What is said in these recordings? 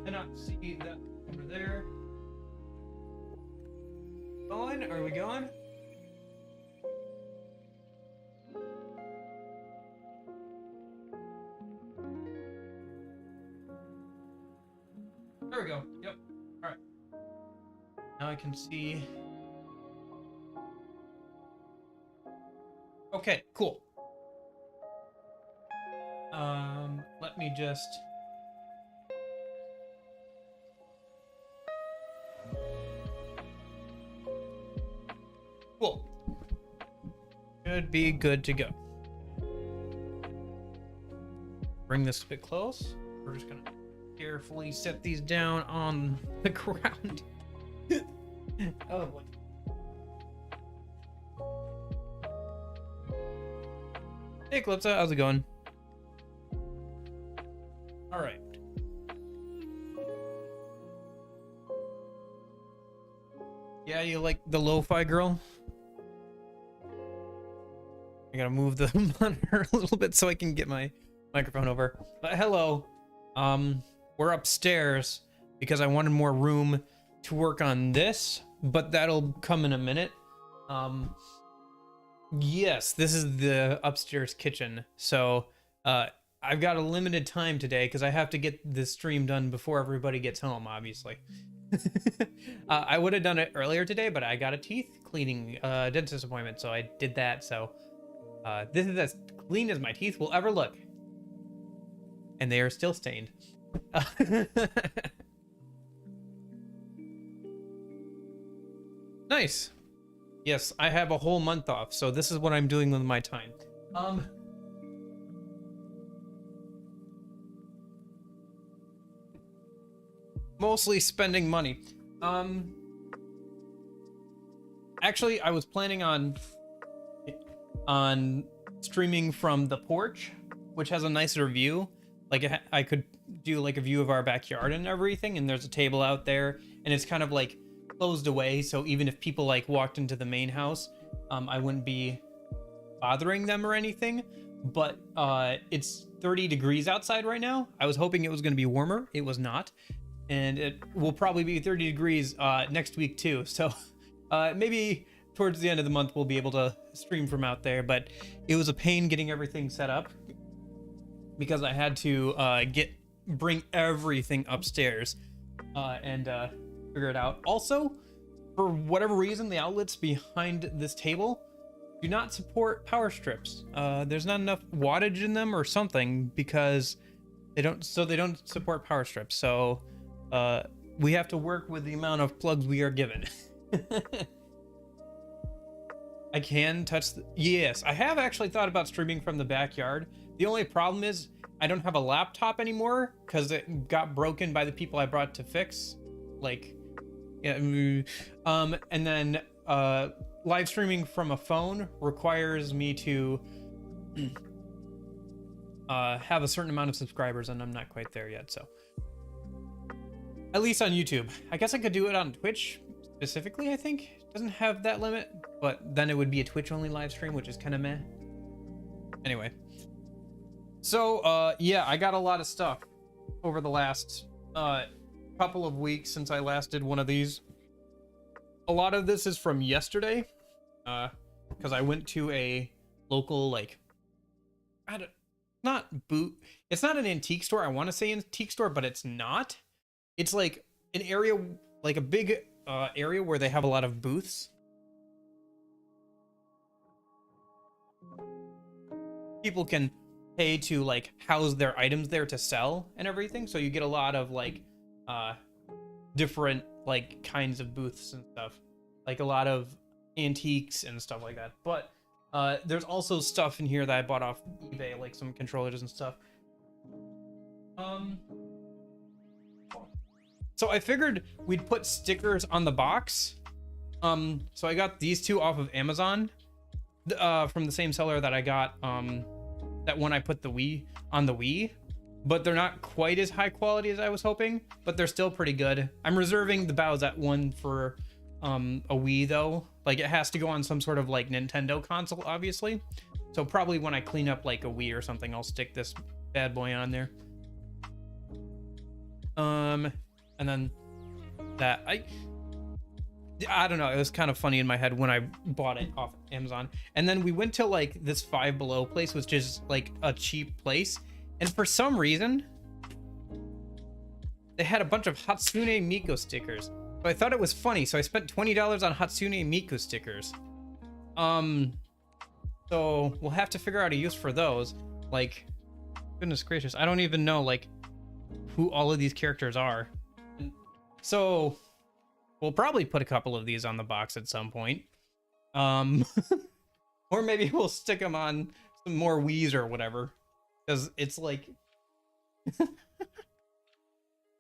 Cannot see that over there. Going? Are we going? There we go. Yep. All right. Now I can see. Okay, cool. Let me just. Cool. Should be good to go. Bring this a bit close. We're just gonna carefully set these down on the ground. Oh boy. Hey Calypso, how's it going? All right. Yeah, you like the lo-fi girl? I gotta move the monitor a little bit so I can get my microphone over. But hello. We're upstairs because I wanted more room to work on this, but that'll come in a minute. Yes, this is the upstairs kitchen. So, I've got a limited time today because I have to get this stream done before everybody gets home, obviously. I would have done it earlier today, but I got a teeth cleaning dentist appointment, so I did that. So this is as clean as my teeth will ever look, and they are still stained. Nice. Yes, I have a whole month off, so this is what I'm doing with my time. Mostly spending money. Actually, I was planning on streaming from the porch, which has a nicer view. Like I could do like a view of our backyard and everything, and there's a table out there, and it's kind of like closed away, so even if people like walked into the main house, I wouldn't be bothering them or anything. But it's 30 degrees outside right now. I was hoping it was going to be warmer. It was not. And it will probably be 30 degrees next week too. So maybe towards the end of the month we'll be able to stream from out there. But it was a pain getting everything set up because I had to bring everything upstairs and figure it out. Also, for whatever reason, the outlets behind this table do not support power strips. There's not enough wattage in them or something because they don't support power strips. So we have to work with the amount of plugs we are given. I can touch yes, I have actually thought about streaming from the backyard. The only problem is I don't have a laptop anymore because it got broken by the people I brought to fix. Like, yeah, and then live streaming from a phone requires me to have a certain amount of subscribers, and I'm not quite there yet. So at least on YouTube. I guess I could do it on Twitch specifically, I think. It doesn't have that limit, but then it would be a Twitch only live stream, which is kind of meh. Anyway. So, yeah, I got a lot of stuff over the last couple of weeks since I last did one of these. A lot of this is from yesterday, because I went to a local, like, it's not an antique store. I want to say antique store, but it's not. It's like an area, like a big area where they have a lot of booths. People can pay to like house their items there to sell and everything. So you get a lot of like different like kinds of booths and stuff, like a lot of antiques and stuff like that. But there's also stuff in here that I bought off eBay, like some controllers and stuff. So I figured we'd put stickers on the box. So I got these two off of Amazon, from the same seller that I got that one I put the Wii on the Wii, but they're not quite as high quality as I was hoping, but they're still pretty good. I'm reserving the Bowsette one for a Wii though. Like it has to go on some sort of like Nintendo console, obviously. So probably when I clean up like a Wii or something, I'll stick this bad boy on there. And then that I don't know, it was kind of funny in my head when I bought it off Amazon. And then we went to like this Five Below place, which is like a cheap place, and for some reason they had a bunch of Hatsune Miku stickers. So I thought it was funny, so I spent $20 on Hatsune Miku stickers. So we'll have to figure out a use for those. Like, goodness gracious, I don't even know like who all of these characters are. So we'll probably put a couple of these on the box at some point. Or maybe we'll stick them on some more Wii's or whatever. Because it's like...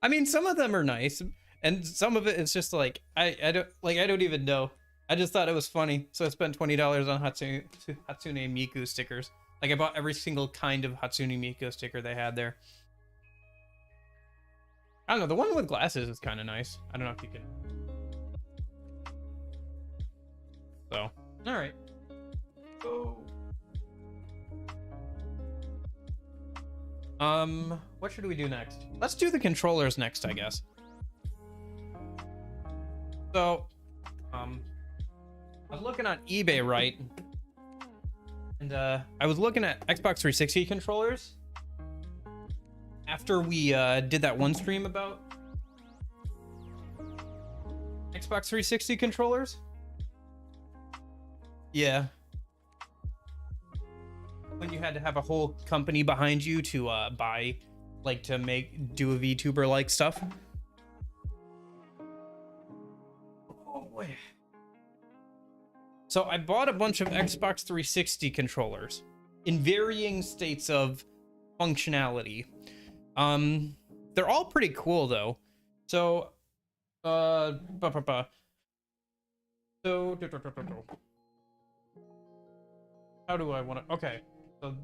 I mean, some of them are nice, and some of it is just like, I don't even know. I just thought it was funny, so I spent $20 on Hatsune Miku stickers. Like, I bought every single kind of Hatsune Miku sticker they had there. I don't know, the one with glasses is kind of nice. I don't know if you can... So, alright. Oh. What should we do next? Let's do the controllers next, I guess. So, I was looking on eBay, right? And, I was looking at Xbox 360 controllers. After we, did that one stream about Xbox 360 controllers. Yeah. When you had to have a whole company behind you to buy, like, to do a VTuber like stuff. Oh boy. So I bought a bunch of Xbox 360 controllers in varying states of functionality. They're all pretty cool though. So how do I want to... Okay, so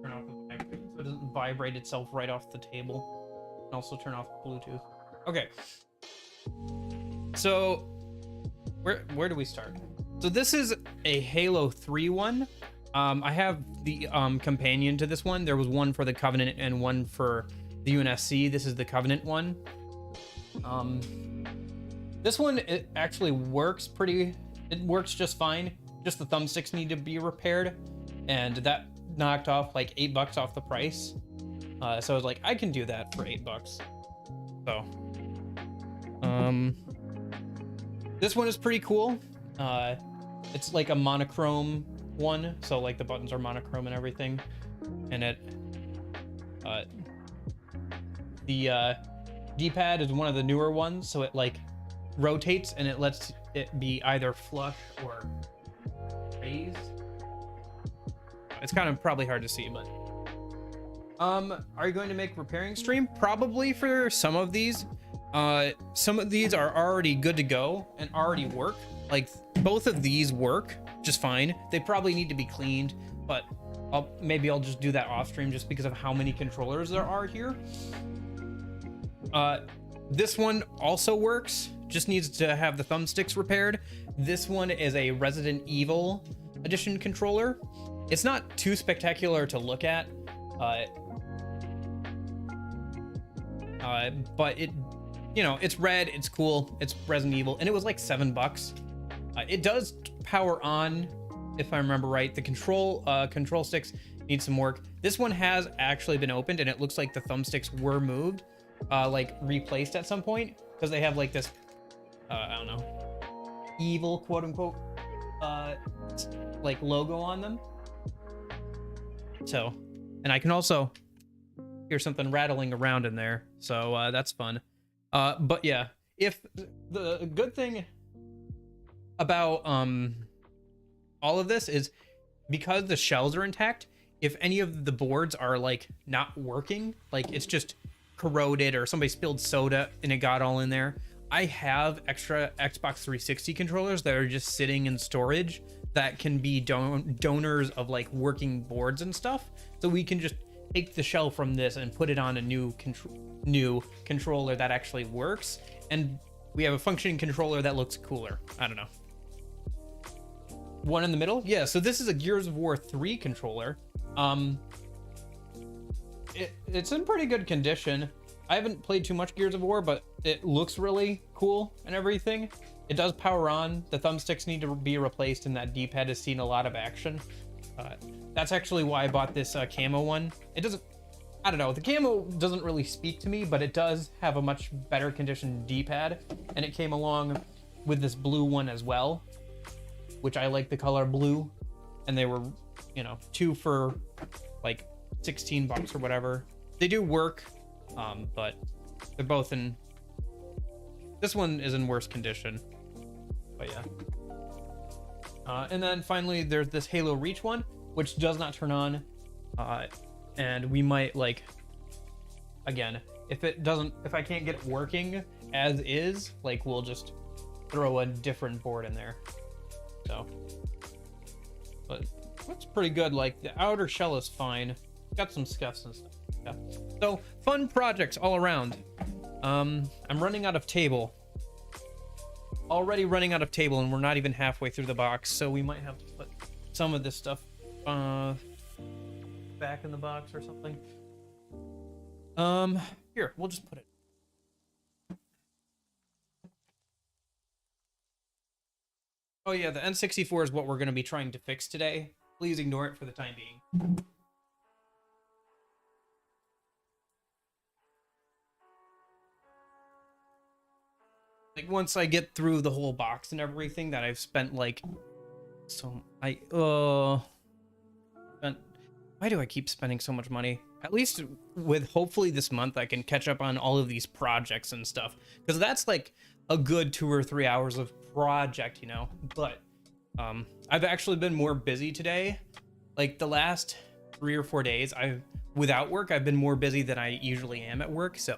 turn off the vibrate so it doesn't vibrate itself right off the table. And also turn off Bluetooth. Okay. So where do we start? So this is a Halo 3 one. I have the companion to this one. There was one for the Covenant and one for the UNSC. This is the Covenant one. This one, it actually works it works just fine. Just the thumbsticks need to be repaired, and that knocked off like $8 off the price. So I was like, I can do that for $8. So, this one is pretty cool. It's like a monochrome one, so like the buttons are monochrome and everything, and the D-pad is one of the newer ones, so it like rotates and it lets it be either flush or raised. It's kind of probably hard to see, but are you going to make repairing stream? Probably for some of these. Some of these are already good to go and already work. Like both of these work just fine. They probably need to be cleaned, but maybe I'll just do that off stream just because of how many controllers there are here. This one also works, just needs to have the thumbsticks repaired. This one is a Resident Evil edition controller. It's not too spectacular to look at, but it, you know, it's red, it's cool, it's Resident Evil, and it was like $7. It does power on, if I remember right. The control sticks need some work. This one has actually been opened, and it looks like the thumbsticks were moved, like replaced at some point, because they have like this, I don't know, evil quote unquote, like logo on them. So, and I can also hear something rattling around in there, so that's fun. But yeah, if the good thing about all of this is because the shells are intact, if any of the boards are like not working, like it's just corroded or somebody spilled soda and it got all in there, I have extra Xbox 360 controllers that are just sitting in storage that can be donors of like working boards and stuff, so we can just take the shell from this and put it on a new controller that actually works, and we have a functioning controller that looks cooler. I don't know. One in the middle? Yeah, so this is a Gears of War 3 controller. It's in pretty good condition. I haven't played too much Gears of War, but it looks really cool and everything. It does power on. The thumbsticks need to be replaced, and that D-pad has seen a lot of action. That's actually why I bought this camo one. It doesn't, I don't know, the camo doesn't really speak to me, but it does have a much better conditioned D-pad, and it came along with this blue one as well, which I like the color blue, and they were, you know, 2 for like 16 bucks or whatever. They do work, but they're both in, this one is in worse condition, but yeah. And then finally there's this Halo Reach one, which does not turn on, and we might, like, again, if I can't get it working as is, like, we'll just throw a different board in there. So, but looks pretty good. Like, the outer shell is fine, got some scuffs and stuff. Yeah. So fun projects all around. I'm running out of table. Already running out of table, and we're not even halfway through the box, so we might have to put some of this stuff back in the box or something. Here, we'll just put it. Oh yeah, the N64 is what we're going to be trying to fix today. Please ignore it for the time being. Like, once I get through the whole box and everything that I've spent, like, so why do I keep spending so much money? At least with, hopefully this month I can catch up on all of these projects and stuff, because that's like a good 2 or 3 hours of project, you know. But I've actually been more busy today. Like, the last 3 or 4 days without work, I've been more busy than I usually am at work, so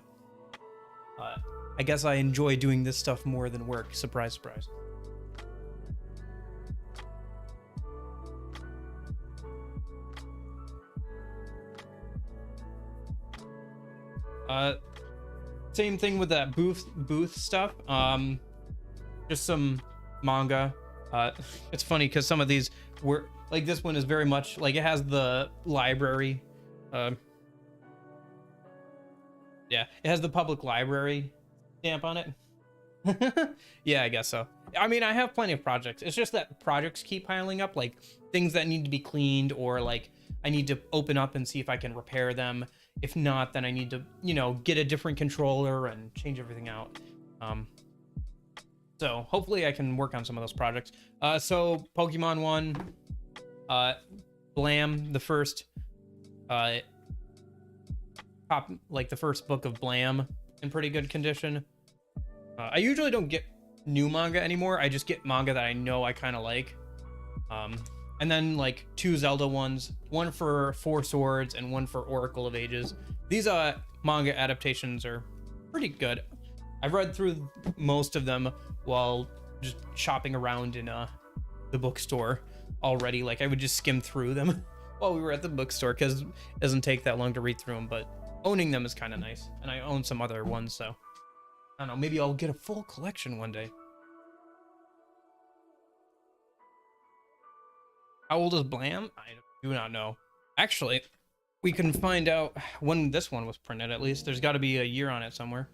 I guess I enjoy doing this stuff more than work. Surprise, surprise. Same thing with that booth stuff. Just some manga. It's funny because some of these were, like, this one is very much like, it has the library. Yeah, it has the public library stamp on it. Yeah, I guess so. I mean, I have plenty of projects. It's just that projects keep piling up, like things that need to be cleaned, or like I need to open up and see if I can repair them. If not, then I need to, you know, get a different controller and change everything out. So hopefully I can work on some of those projects. So Pokemon 1, Blam, the first, like the first book of Blam, in pretty good condition. I usually don't get new manga anymore. I just get manga that I know I kind of like. And then like 2 Zelda ones, one for Four Swords and one for Oracle of Ages. These manga adaptations are pretty good. I've read through most of them while just shopping around in the bookstore already. Like, I would just skim through them while we were at the bookstore, because it doesn't take that long to read through them, but owning them is kind of nice. And I own some other ones, so I don't know, maybe I'll get a full collection one day. How old is Blam? I do not know. Actually, we can find out when this one was printed, at least. There's got to be a year on it somewhere.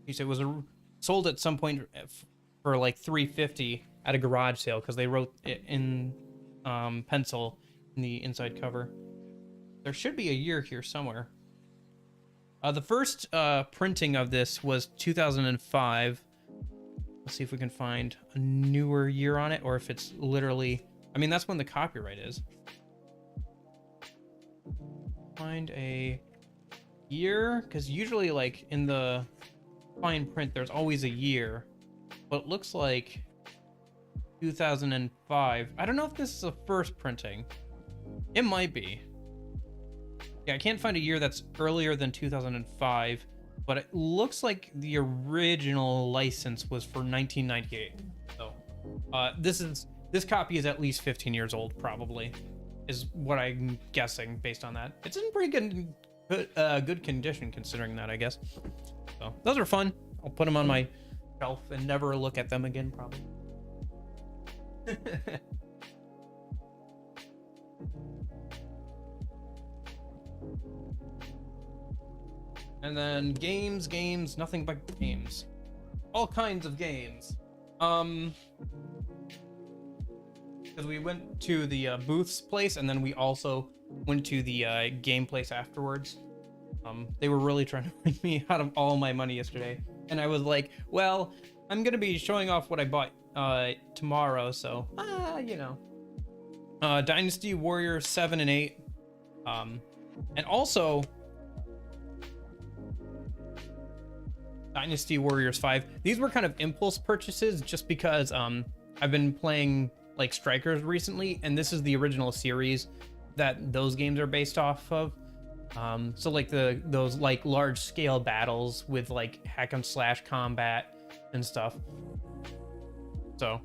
He said it was sold at some point for like $350 at a garage sale, because they wrote it in pencil in the inside cover. There should be a year here somewhere. The first printing of this was 2005. Let's see if we can find a newer year on it, or if it's literally, I mean, that's when the copyright is. Find a year, because usually, like, in the fine print, there's always a year, but it looks like 2005. I don't know if this is a first printing. It might be. Yeah, I can't find a year that's earlier than 2005. But it looks like the original license was for 1998. So this copy is at least 15 years old, probably, is what I'm guessing based on that. It's in pretty good condition considering that, I guess. So those are fun. I'll put them on my shelf and never look at them again, probably. And then games, nothing but games. All kinds of games. Because we went to the booths place, and then we also went to the game place afterwards. They were really trying to bring me out of all my money yesterday, and I was like, well, I'm gonna be showing off what I bought tomorrow, so you know. Dynasty Warriors 7 and 8, and also Dynasty Warriors 5. These were kind of impulse purchases just because I've been playing like Strikers recently, and this is the original series that those games are based off of. So like those like large scale battles with like hack and slash combat and stuff. So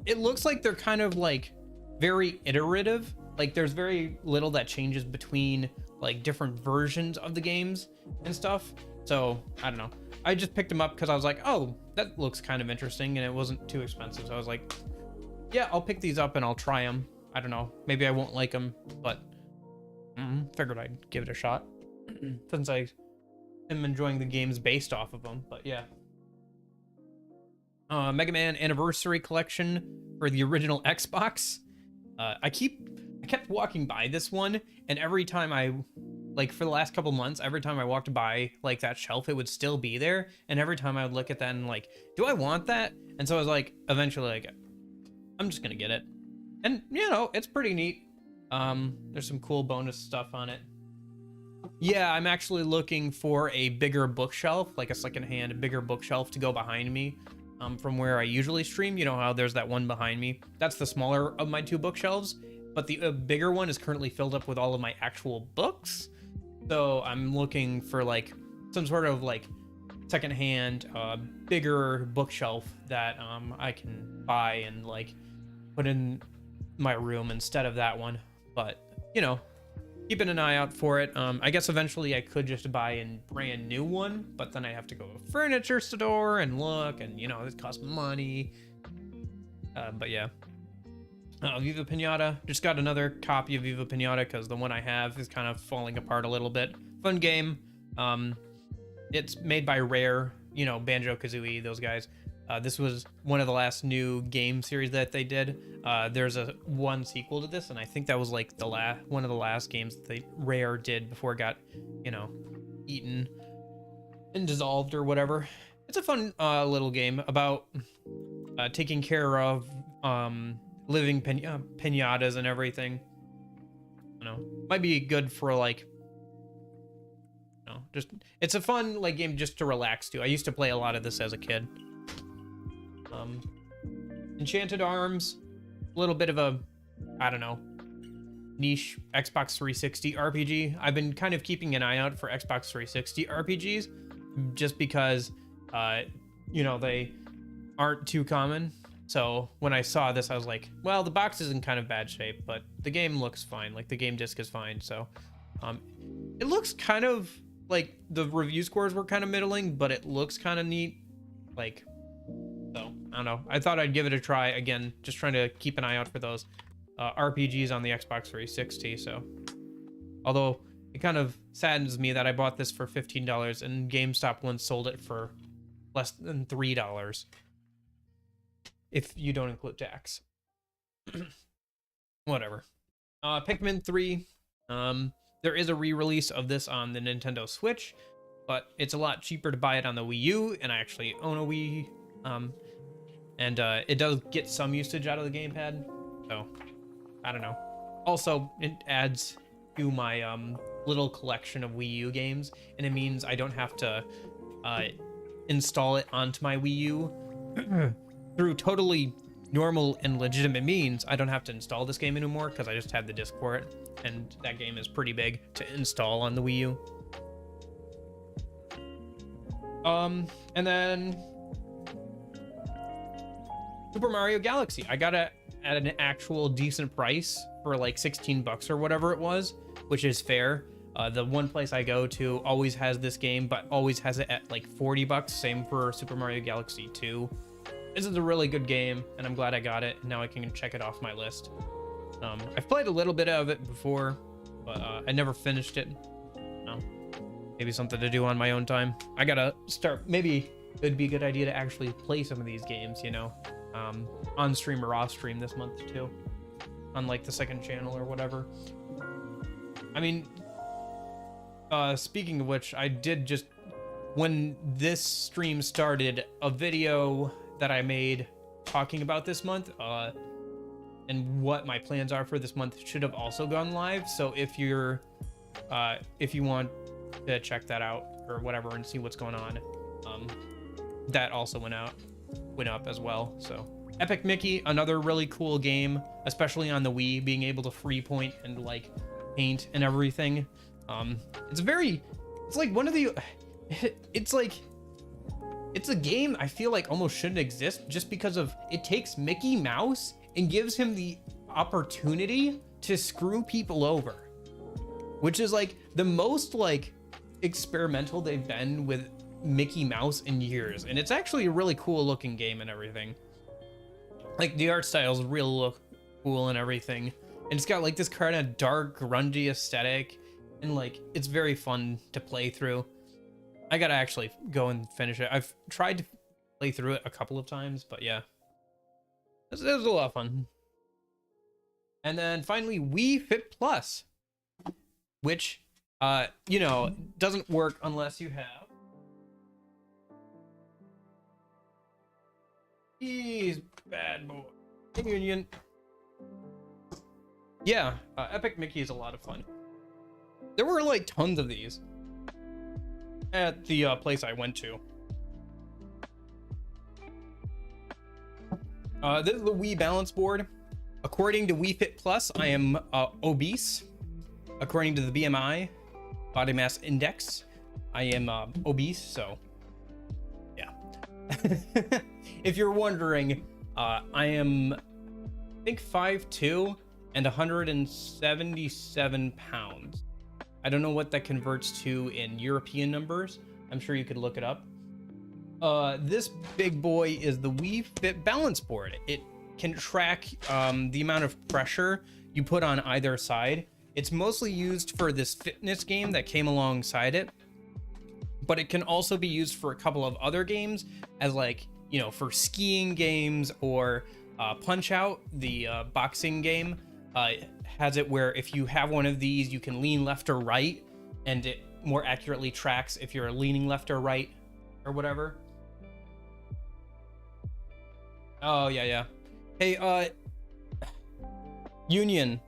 it looks like they're kind of like very iterative. Like there's very little that changes between like different versions of the games and stuff. So I don't know. I just picked them up because I was like, oh, that looks kind of interesting, and it wasn't too expensive. So I was like, yeah, I'll pick these up and I'll try them. I don't know. Maybe I won't like them, but figured I'd give it a shot since I am enjoying the games based off of them. But yeah. Mega Man Anniversary Collection for the original Xbox. I kept walking by this one, and every time for the last couple months, every time I walked by like that shelf, it would still be there, and every time I would look at that and like, do I want that? And so I was like, eventually, like, I'm just gonna get it, and you know, it's pretty neat. There's some cool bonus stuff on it. Yeah, I'm actually looking for a bigger bookshelf, like a secondhand bigger bookshelf to go behind me. From where I usually stream, you know how there's that one behind me? That's the smaller of my two bookshelves, but the bigger one is currently filled up with all of my actual books. So I'm looking for like some sort of like secondhand, bigger bookshelf that I can buy and like put in my room instead of that one. But you know, keeping an eye out for it. I guess eventually I could just buy a brand new one, but then I have to go to a furniture store and look, and you know, it costs money. But yeah. Viva Pinata. Just got another copy of Viva Pinata because the one I have is kind of falling apart a little bit. Fun game. It's made by Rare, you know, Banjo-Kazooie, those guys. This was one of the last new game series that they did. There's one sequel to this, and I think that was like one of the last games that Rare did before it got, you know, eaten and dissolved or whatever. It's a fun little game about taking care of living pinatas and everything. You know, might be good for like, you know, just it's a fun like game just to relax to. I used to play a lot of this as a kid. Enchanted Arms, a little bit of a, I don't know, niche Xbox 360 RPG. I've been kind of keeping an eye out for Xbox 360 RPGs just because, you know, they aren't too common. So when I saw this, I was like, well, the box is in kind of bad shape, but the game looks fine. Like the game disc is fine. So it looks kind of like the review scores were kind of middling, but it looks kind of neat. Like, so I don't know. I thought I'd give it a try again, just trying to keep an eye out for those RPGs on the Xbox 360. So although it kind of saddens me that I bought this for $15 and GameStop once sold it for less than $3. If you don't include tax. Whatever. Pikmin 3. There is a re-release of this on the Nintendo Switch, but it's a lot cheaper to buy it on the Wii U, and I actually own a Wii. And it does get some usage out of the gamepad, so I don't know. Also, it adds to my little collection of Wii U games, and it means I don't have to install it onto my Wii U. Through totally normal and legitimate means, I don't have to install this game anymore because I just had the disc for it, and that game is pretty big to install on the Wii U. And then Super Mario Galaxy. I got it at an actual decent price for like $16 or whatever it was, which is fair. The one place I go to always has this game, but always has it at like $40. Same for Super Mario Galaxy 2. This is a really good game, and I'm glad I got it. Now I can check it off my list. I've played a little bit of it before, but I never finished it. maybe something to do on my own time. I gotta start, maybe it'd be a good idea to actually play some of these games, you know, on stream or off stream this month too, on like the second channel or whatever. I mean, speaking of which, I did just, when this stream started, a video that I made talking about this month, and what my plans are for this month should have also gone live. So if you want to check that out or whatever and see what's going on, that also went up as well. So Epic Mickey, another really cool game, especially on the Wii, being able to free point and like paint and everything. It's like one of the, it's a game I feel like almost shouldn't exist, just because of it takes Mickey Mouse and gives him the opportunity to screw people over, which is like the most like experimental they've been with Mickey Mouse in years. And it's actually a really cool looking game and everything. Like the art styles really look cool and everything. And it's got like this kind of dark, grungy aesthetic, and like it's very fun to play through. I gotta actually go and finish it. I've tried to play through it a couple of times, but yeah, it was a lot of fun. And then finally, Wii Fit Plus, which you know, doesn't work unless you have these bad boy Union. Yeah, Epic Mickey is a lot of fun. There were like tons of these at the place I went to. This is the Wii balance board. According to Wii Fit Plus, I am obese. According to the BMI, body mass index, I am obese, so yeah. If you're wondering, I am, I think 5'2" and 177 pounds. I don't know what that converts to in European numbers. I'm sure you could look it up. This big boy is the Wii Fit balance board. It can track the amount of pressure you put on either side. It's mostly used for this fitness game that came alongside it, but it can also be used for a couple of other games, as like, you know, for skiing games, or Punch Out, the boxing game, has it where if you have one of these, you can lean left or right, and it more accurately tracks if you're leaning left or right or whatever. Oh yeah. Hey, Union,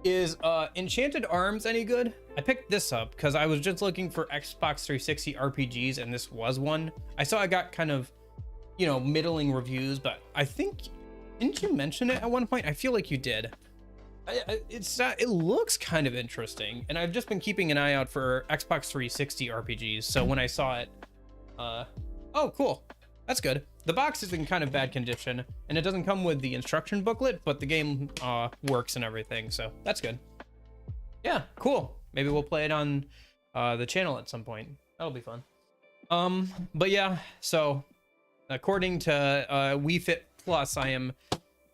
is Enchanted Arms any good? I picked this up because I was just looking for Xbox 360 RPGs, and this was one. I saw I got kind of, you know, middling reviews, but I think, didn't you mention it at one point? I feel like you did. It looks kind of interesting, and I've just been keeping an eye out for Xbox 360 RPGs. So when I saw it, oh cool, that's good. The box is in kind of bad condition, and it doesn't come with the instruction booklet, but the game works and everything, so that's good. Yeah, cool. Maybe we'll play it on the channel at some point. That'll be fun. But yeah, so according to Wii Fit Plus, I am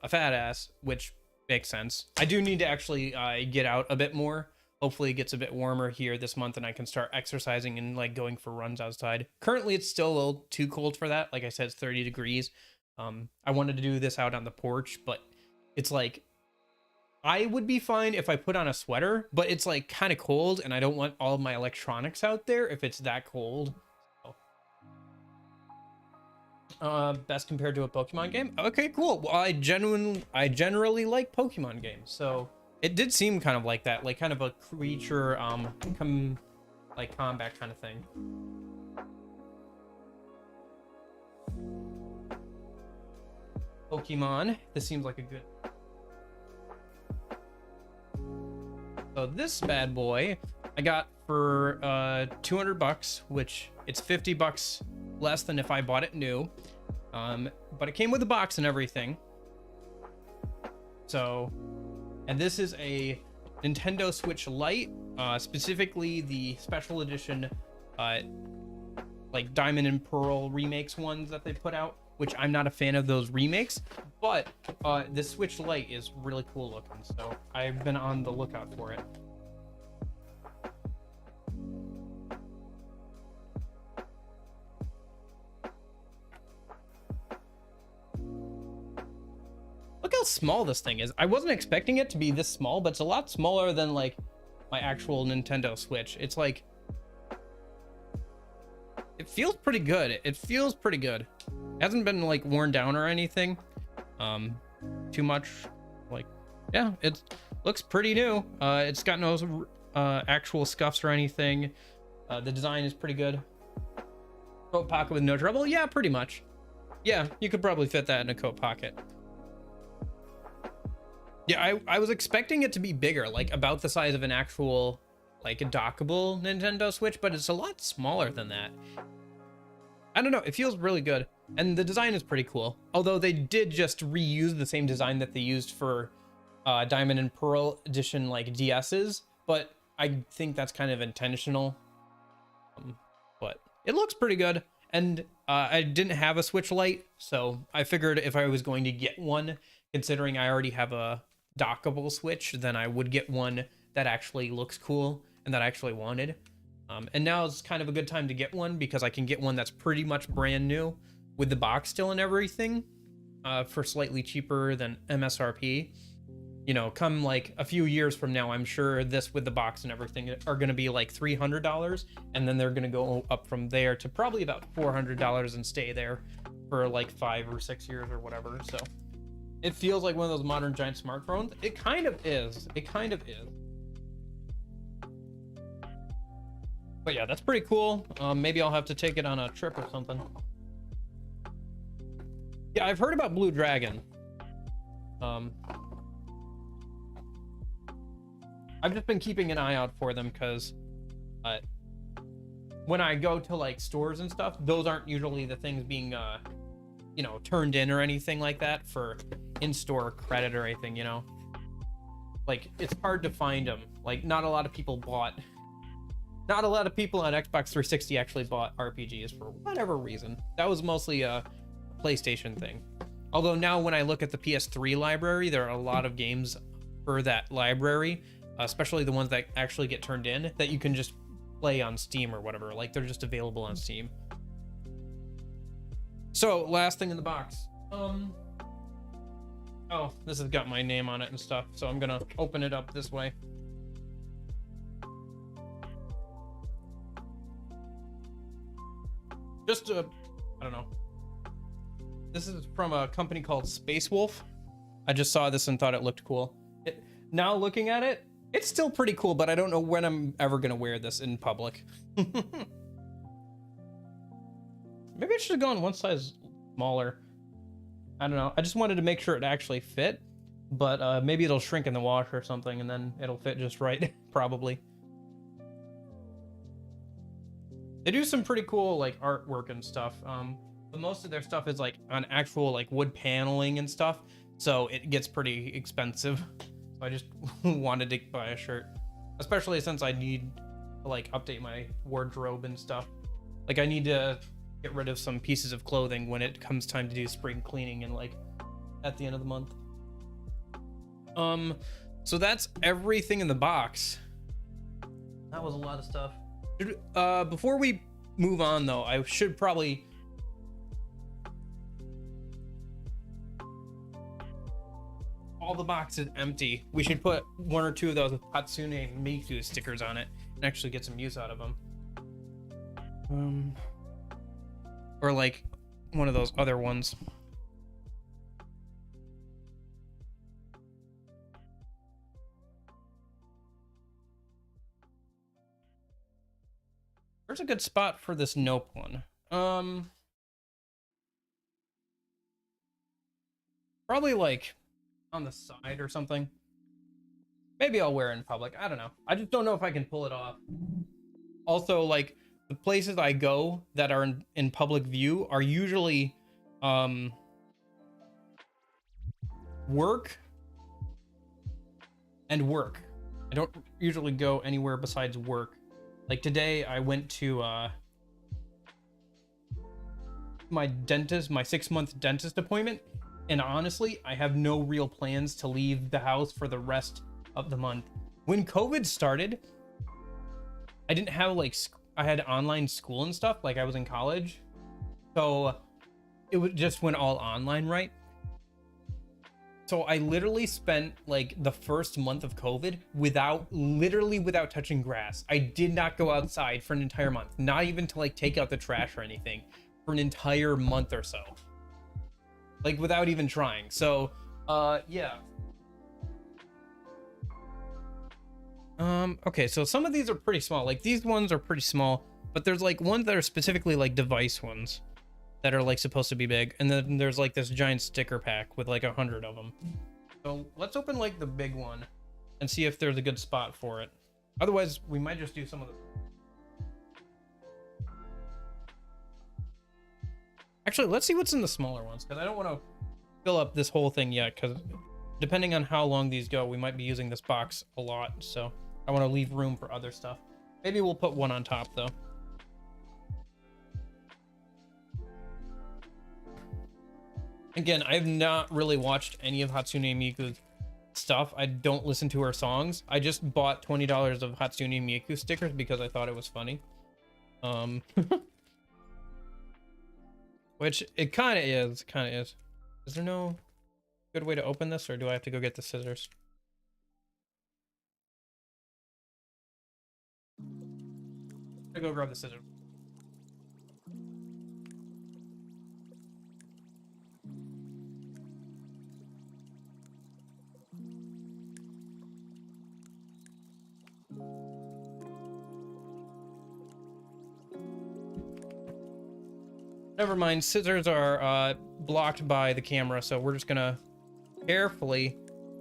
a fat ass, which makes sense. I do need to actually get out a bit more. Hopefully it gets a bit warmer here this month and I can start exercising and like going for runs outside. Currently it's still a little too cold for that. Like I said, it's 30 degrees. I wanted to do this out on the porch, but it's like, I would be fine if I put on a sweater, but it's like kind of cold and I don't want all of my electronics out there if it's that cold. So. Best compared to a Pokemon game? Okay, cool. Well, I generally like Pokemon games, so it did seem kind of like that, like kind of a creature, like combat kind of thing. Pokemon, this seems like a good. So this bad boy I got for 200 bucks, which it's 50 bucks less than if I bought it new. But it came with a box and everything. So, and this is a Nintendo Switch Lite, specifically the special edition, like Diamond and Pearl remakes ones that they put out, which I'm not a fan of those remakes, but the Switch Lite is really cool looking, so I've been on the lookout for it. small this thing is. I wasn't expecting it to be this small, but it's a lot smaller than like my actual Nintendo Switch. It's like, it feels pretty good. It feels pretty good. It hasn't been like worn down or anything too much. Like, yeah, it looks pretty new. It's got no actual scuffs or anything. The design is pretty good. Coat pocket with no trouble. Yeah, pretty much. Yeah, you could probably fit that in a coat pocket. Yeah, I was expecting it to be bigger, like about the size of an actual, like a dockable Nintendo Switch, but it's a lot smaller than that. I don't know, it feels really good. And the design is pretty cool. Although they did just reuse the same design that they used for Diamond and Pearl edition like DS's, but I think that's kind of intentional. But it looks pretty good. And I didn't have a Switch Lite, so I figured if I was going to get one, considering I already have a dockable Switch, then I would get one that actually looks cool and that I actually wanted. And now it's kind of a good time to get one because I can get one that's pretty much brand new with the box still and everything for slightly cheaper than MSRP. You know, come like a few years from now, I'm sure this with the box and everything are going to be like $300, and then they're going to go up from there to probably about $400 and stay there for like 5 or 6 years or whatever. So it feels like one of those modern giant smartphones. It kind of is. It kind of is. But yeah, that's pretty cool. Maybe I'll have to take it on a trip or something. Yeah, I've heard about Blue Dragon. I've just been keeping an eye out for them because when I go to like stores and stuff, those aren't usually the things being you know, turned in or anything like that for in-store credit or anything, you know. Like, it's hard to find them. Like, not a lot of people on Xbox 360 actually bought RPGs for whatever reason. That was mostly a PlayStation thing. Although now when I look at the PS3 library, there are a lot of games for that library, especially the ones that actually get turned in, that you can just play on Steam or whatever. Like, they're just available on Steam. So, last thing in the box. Oh, this has got my name on it and stuff, so I'm gonna open it up this way. Just I don't know. This is from a company called Space Wolf. I just saw this and thought it looked cool. Now looking at it, it's still pretty cool, but I don't know when I'm ever gonna wear this in public. Maybe I should have gone one size smaller. I don't know. I just wanted to make sure it actually fit, but maybe it'll shrink in the wash or something and then it'll fit just right, probably. They do some pretty cool like artwork and stuff. But most of their stuff is like on actual like wood paneling and stuff, so it gets pretty expensive. So I just wanted to buy a shirt, especially since I need to like update my wardrobe and stuff. Like I need to get rid of some pieces of clothing when it comes time to do spring cleaning and like at the end of the month. So that's everything in the box. That was a lot of stuff. Before we move on though, I should probably all the box is empty. We should put 1 or 2 of those Hatsune Miku stickers on it and actually get some use out of them. Or like one of those other ones. Where's a good spot for this Nope one? Probably like on the side or something. Maybe I'll wear it in public. I don't know. I just don't know if I can pull it off. Also, like the places I go that are in public view are usually work and work. I don't usually go anywhere besides work. Like today I went to my dentist, my 6-month dentist appointment, and honestly I have no real plans to leave the house for the rest of the month. When COVID started, I didn't have like I had online school and stuff, like I was in college, so it just went all online, right? So I literally spent like the first month of COVID literally without touching grass. I did not go outside for an entire month, not even to like take out the trash or anything, for an entire month or so. Like without even trying. So, yeah. Okay, so some of these are pretty small. Like these ones are pretty small, but there's like ones that are specifically like device ones that are like supposed to be big, and then there's like this giant sticker pack with like 100 of them. So let's open like the big one and see if there's a good spot for it. Otherwise we might just do some of the... Actually, let's see what's in the smaller ones, because I don't want to fill up this whole thing yet, because depending on how long these go, we might be using this box a lot, so I want to leave room for other stuff. Maybe we'll put one on top though. Again, I've not really watched any of Hatsune Miku's stuff. I don't listen to her songs. I just bought $20 of Hatsune Miku stickers because I thought it was funny. Which it kind of is. Is there no good way to open this, or do I have to go get the scissors? I'll go grab the scissors. Never mind, scissors are blocked by the camera, so we're just gonna carefully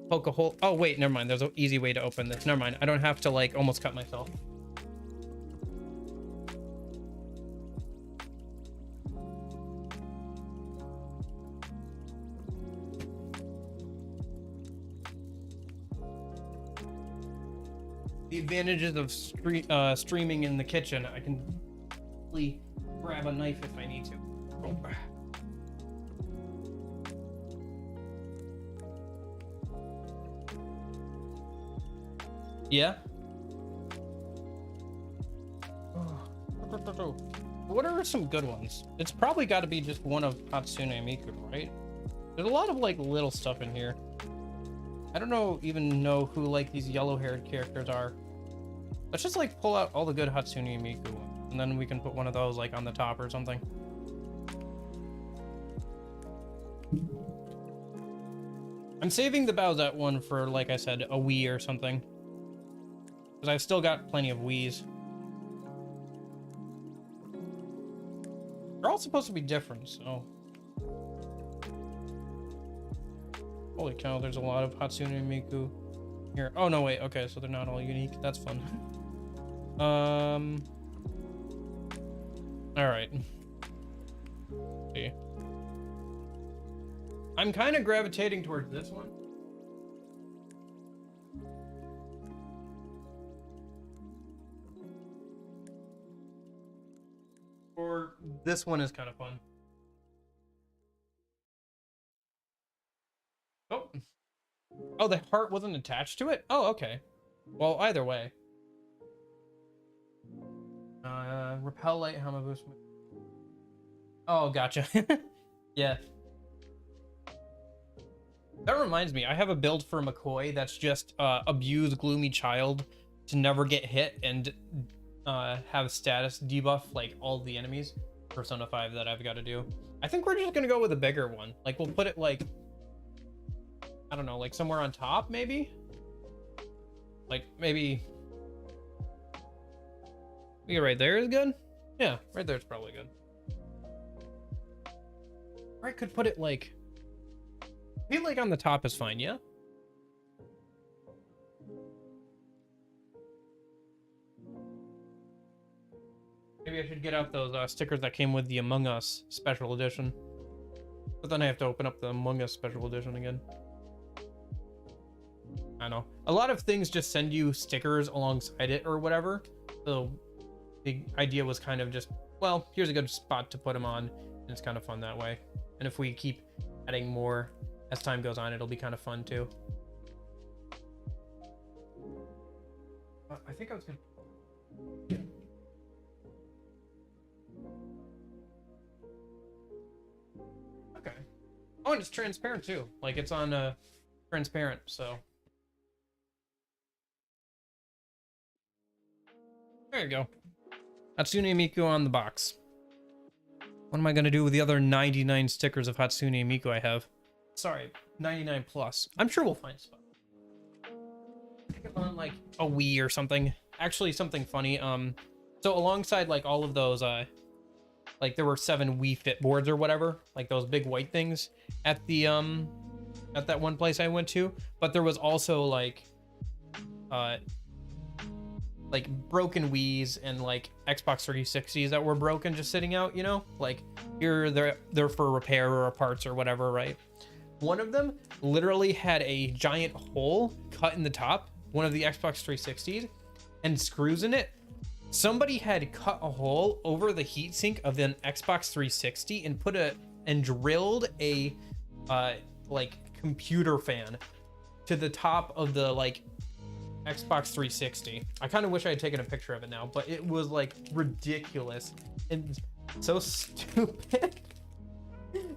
poke a hole. Oh wait, never mind, there's an easy way to open this. Never mind, I don't have to like almost cut myself. The advantages of streaming in the kitchen, I can really grab a knife if I need to. Oh. Yeah. What are some good ones? It's probably got to be just one of Hatsune Miku, right? There's a lot of like little stuff in here. I don't even know who like these yellow-haired characters are. Let's just like pull out all the good Hatsune Miku ones, and then we can put one of those like on the top or something. I'm saving the Bowsette one for, like I said, a Wii or something, because I've still got plenty of Wiis. They're all supposed to be different, so... Holy cow, there's a lot of Hatsune Miku here. Oh, no, wait. Okay, so they're not all unique. That's fun. Alright. See. I'm kind of gravitating towards this one. Or this one is kind of fun. Oh. Oh, the heart wasn't attached to it? Oh, okay. Well, either way. Repel light, helmet boost. Oh, gotcha. Yeah. That reminds me, I have a build for McCoy that's just abuse gloomy child to never get hit and have status debuff like all the enemies. Persona 5 that I've got to do. I think we're just gonna go with a bigger one. Like we'll put it like, I don't know, like somewhere on top maybe? Like maybe right there is good? Yeah, right there is probably good. Or I could put it like, maybe like on the top is fine, yeah? Maybe I should get out those stickers that came with the Among Us Special Edition. But then I have to open up the Among Us Special Edition again. I know. A lot of things just send you stickers alongside it or whatever. So the idea was kind of just, well, here's a good spot to put them on. And it's kind of fun that way. And if we keep adding more as time goes on, it'll be kind of fun too. I think I was gonna... Okay. Oh, and it's transparent too. Like it's on transparent, so there you go. Hatsune Miku on the box. What am I gonna do with the other 99 stickers of Hatsune Miku I have? Sorry, 99 plus. I'm sure we'll find stuff. On like a Wii or something. Actually, something funny. So alongside like all of those, like there were 7 Wii Fit boards or whatever, like those big white things at the at that one place I went to. But there was also like broken Wiis and like Xbox 360s that were broken just sitting out, you know, like here they're for repair or parts or whatever, right? One of them literally had a giant hole cut in the top, one of the Xbox 360s, and screws in it. Somebody had cut a hole over the heatsink of an Xbox 360 and drilled a like computer fan to the top of the like Xbox 360. I kind of wish I had taken a picture of it now, but it was like ridiculous and so stupid.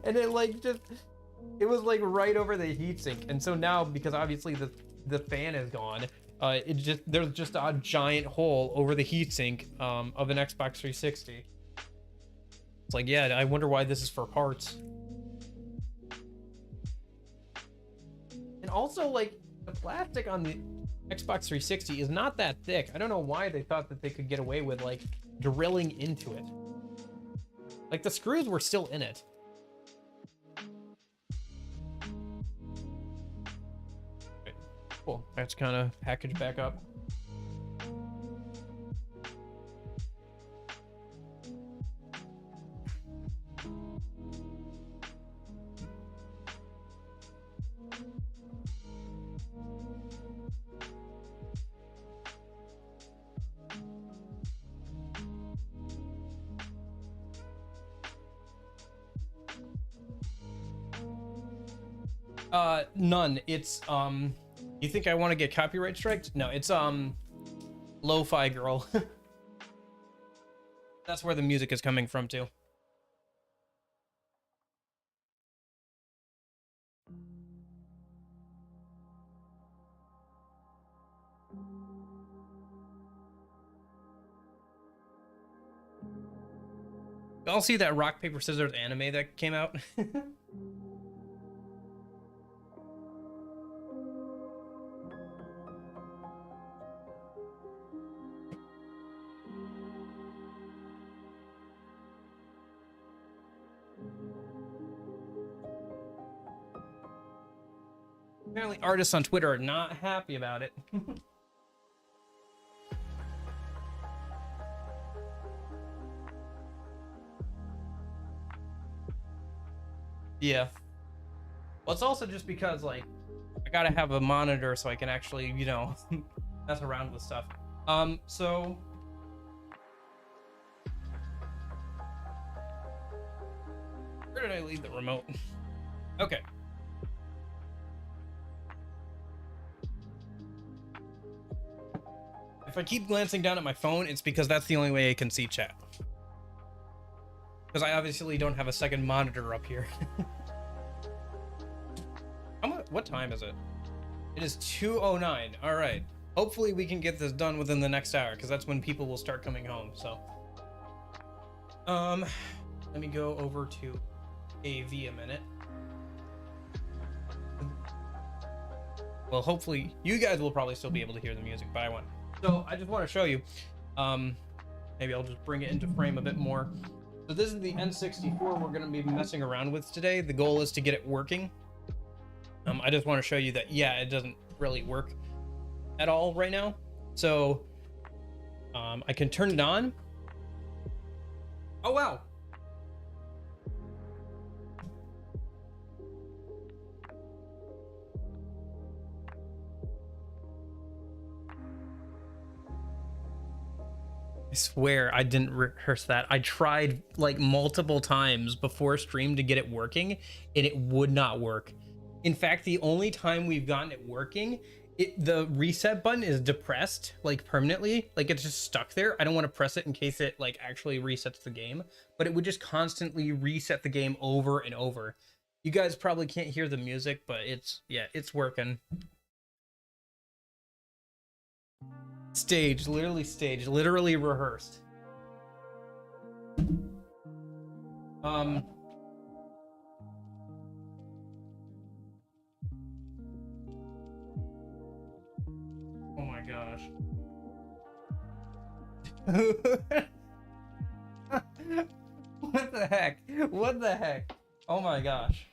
And it like just, it was like right over the heatsink. And so now, because obviously the fan is gone, there's just a giant hole over the heatsink of an Xbox 360. It's like, yeah, I wonder why this is for parts. And also, like, the plastic on the Xbox 360 is not that thick. I don't know why they thought that they could get away with like drilling into it. Like the screws were still in it. Okay, cool. That's kind of packaged back up. None. It's you think I want to get copyright striked? No, it's Lo-Fi Girl. That's where the music is coming from too. Y'all see that rock paper scissors anime that came out? Apparently artists on Twitter are not happy about it. Yeah. Well, it's also just because, like, I gotta have a monitor so I can actually, you know, mess around with stuff. So... where did I leave the remote? Okay. If I keep glancing down at my phone, it's because that's the only way I can see chat. Because I obviously don't have a second monitor up here. What time is it? It is 2:09. All right. Hopefully we can get this done within the next hour, because that's when people will start coming home. So, let me go over to AV a minute. Well, hopefully you guys will probably still be able to hear the music, but I won't. So I just want to show you. Maybe I'll just bring it into frame a bit more. So this is the N64 we're going to be messing around with today. The goal is to get it working. I just want to show you that, yeah, it doesn't really work at all right now. So I can turn it on. Oh, wow. I swear I didn't rehearse that. I tried like multiple times before stream to get it working, and it would not work. In fact, the only time we've gotten it working, the reset button is depressed like permanently, like it's just stuck there. I don't want to press it in case it like actually resets the game, but it would just constantly reset the game over and over. You guys probably can't hear the music, but yeah, it's working. Staged, literally rehearsed. Oh my gosh. What the heck? What the heck? Oh my gosh.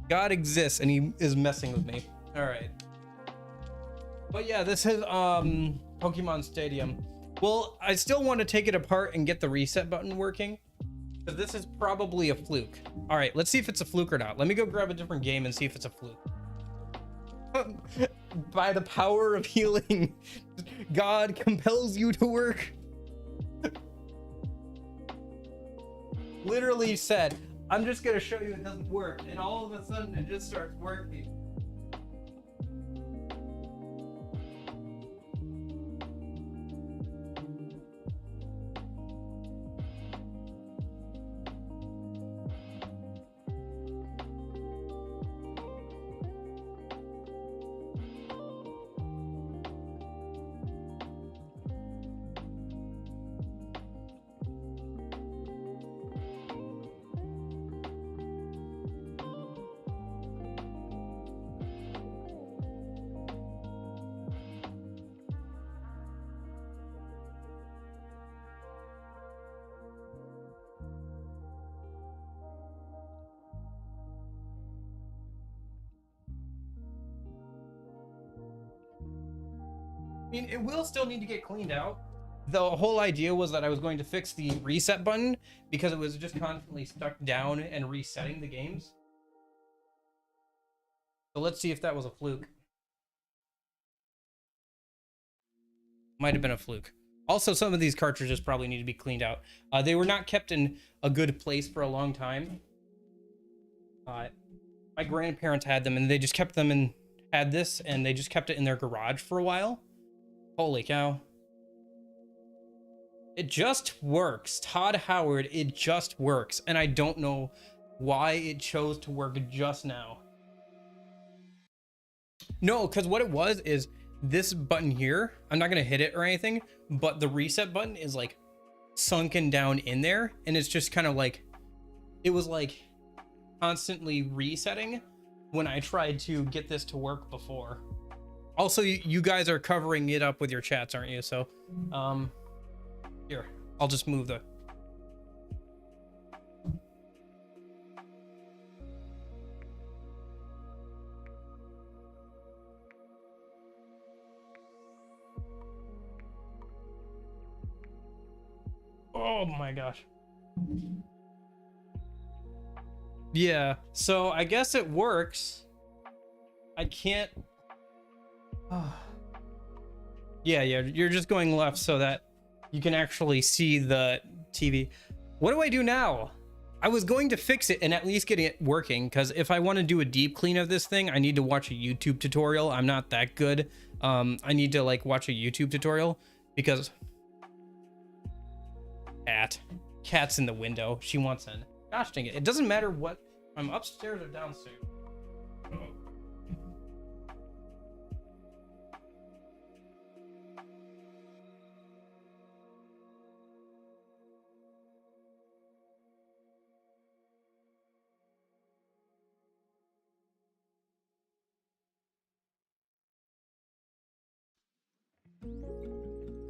God exists and he is messing with me. All right. But yeah, this is Pokemon Stadium. Well, I still want to take it apart and get the reset button working, because this is probably a fluke. All right, let's see if it's a fluke or not. Let me go grab a different game and see if it's a fluke. By the power of healing, God compels you to work. Literally said, I'm just gonna show you it doesn't work, and all of a sudden it just starts working. I mean, it will still need to get cleaned out. The whole idea was that I was going to fix the reset button because it was just constantly stuck down and resetting the games. So let's see if that was a fluke. Might have been a fluke. Also, some of these cartridges probably need to be cleaned out. They were not kept in a good place for a long time. My grandparents had them and they just kept them in, had this, and they just kept it in their garage for a while. Holy cow. It just works. Todd Howard, it just works. And I don't know why it chose to work just now. No, because what it was is this button here, I'm not going to hit it or anything, but the reset button is like sunken down in there. And it's just kind of like, it was like constantly resetting when I tried to get this to work before. Also, you guys are covering it up with your chats, aren't you? So, here, I'll just move the... Oh my gosh. Yeah, so I guess it works. I can't... Yeah, you're just going left so that you can actually see the TV. What do I do now? I was going to fix it and at least get it working, because if I want to do a deep clean of this thing, I need to watch a YouTube tutorial. I'm not that good. I need to like watch a YouTube tutorial because cat's in the window. She wants in. Gosh dang it. It doesn't matter what I'm upstairs or downstairs.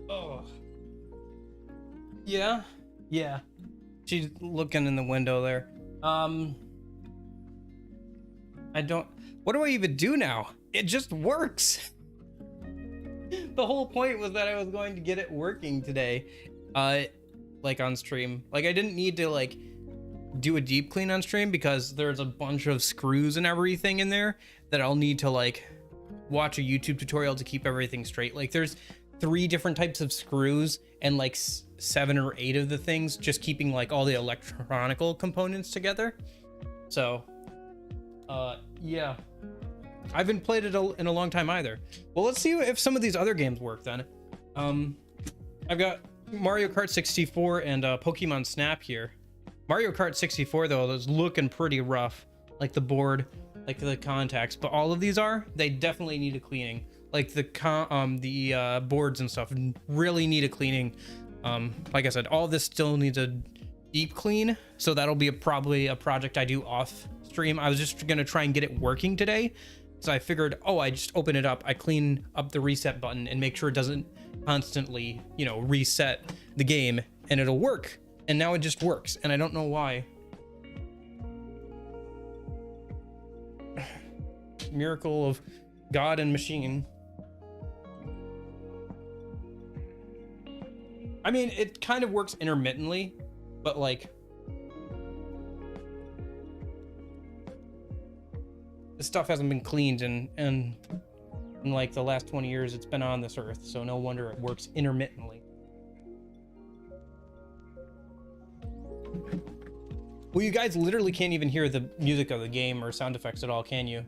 Oh. Yeah. She's looking in the window there. What do I even do now? It just works. The whole point was that I was going to get it working today, like on stream. Like I didn't need to like do a deep clean on stream because there's a bunch of screws and everything in there that I'll need to like watch a YouTube tutorial to keep everything straight. Like there's 3 different types of screws and like 7 or 8 of the things, just keeping like all the electronical components together. So yeah, I haven't played it in a long time either. Well, let's see if some of these other games work then. I've got Mario Kart 64 and Pokemon Snap here. Mario Kart 64 though is looking pretty rough. like the board, like the contacts, but all of these they definitely need a cleaning. Like the boards and stuff really need a cleaning. Like I said, all this still needs a deep clean, so that'll be probably a project I do off stream. I was just gonna try and get it working today, so I figured, oh, I just open it up, I clean up the reset button and make sure it doesn't constantly, you know, reset the game, and it'll work. And now it just works, and I don't know why. Miracle of God and machine. I mean, it kind of works intermittently, but like this stuff hasn't been cleaned in like the last 20 years it's been on this earth, so no wonder it works intermittently. Well, you guys literally can't even hear the music of the game or sound effects at all, can you?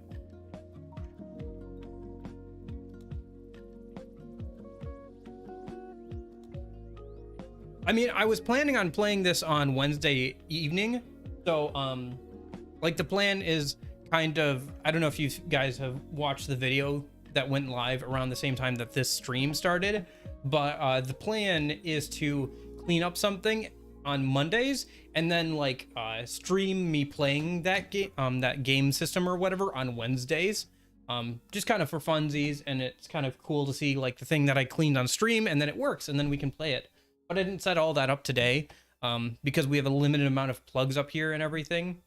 I mean, I was planning on playing this on Wednesday evening, so like the plan is kind of, I don't know if you guys have watched the video that went live around the same time that this stream started, but the plan is to clean up something on Mondays and then like stream me playing that game system or whatever on Wednesdays, just kind of for funsies, and it's kind of cool to see like the thing that I cleaned on stream and then it works and then we can play it. But I didn't set all that up today because we have a limited amount of plugs up here and everything,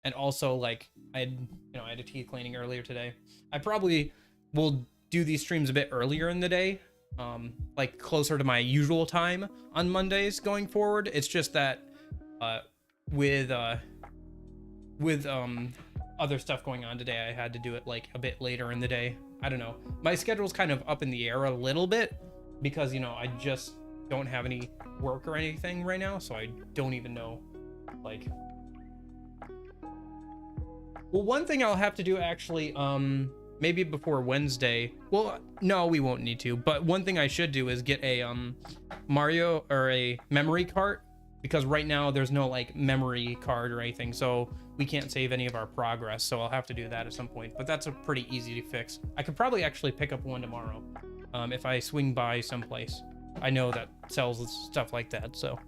and also like I had a teeth cleaning earlier today. I probably will do these streams a bit earlier in the day, like closer to my usual time on Mondays going forward. It's just that with other stuff going on today, I had to do it like a bit later in the day. I don't know, my schedule's kind of up in the air a little bit because, you know, I just don't have any work or anything right now, so I don't even know, like, well, one thing I'll have to do actually, maybe before Wednesday, well, no, we won't need to, but one thing I should do is get a Mario or a memory card, because right now there's no like memory card or anything, so we can't save any of our progress, so I'll have to do that at some point. But that's a pretty easy to fix. I could probably actually pick up one tomorrow if I swing by someplace I know that sells stuff like that. So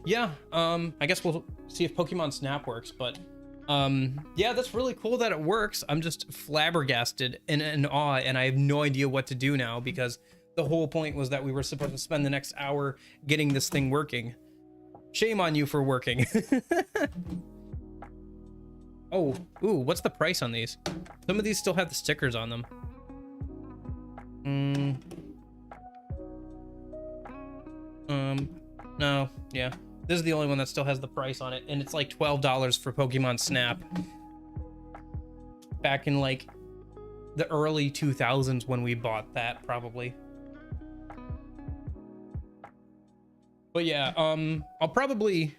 yeah, I guess we'll see if Pokemon Snap works, but yeah, that's really cool that it works. I'm just flabbergasted and in awe, and I have no idea what to do now, because the whole point was that we were supposed to spend the next hour getting this thing working. Shame on you for working. Oh, ooh, what's the price on these? Some of these still have the stickers on them. No, yeah. This is the only one that still has the price on it, and it's like $12 for Pokemon Snap. Back in like the early 2000s when we bought that, probably. But yeah, I'll probably,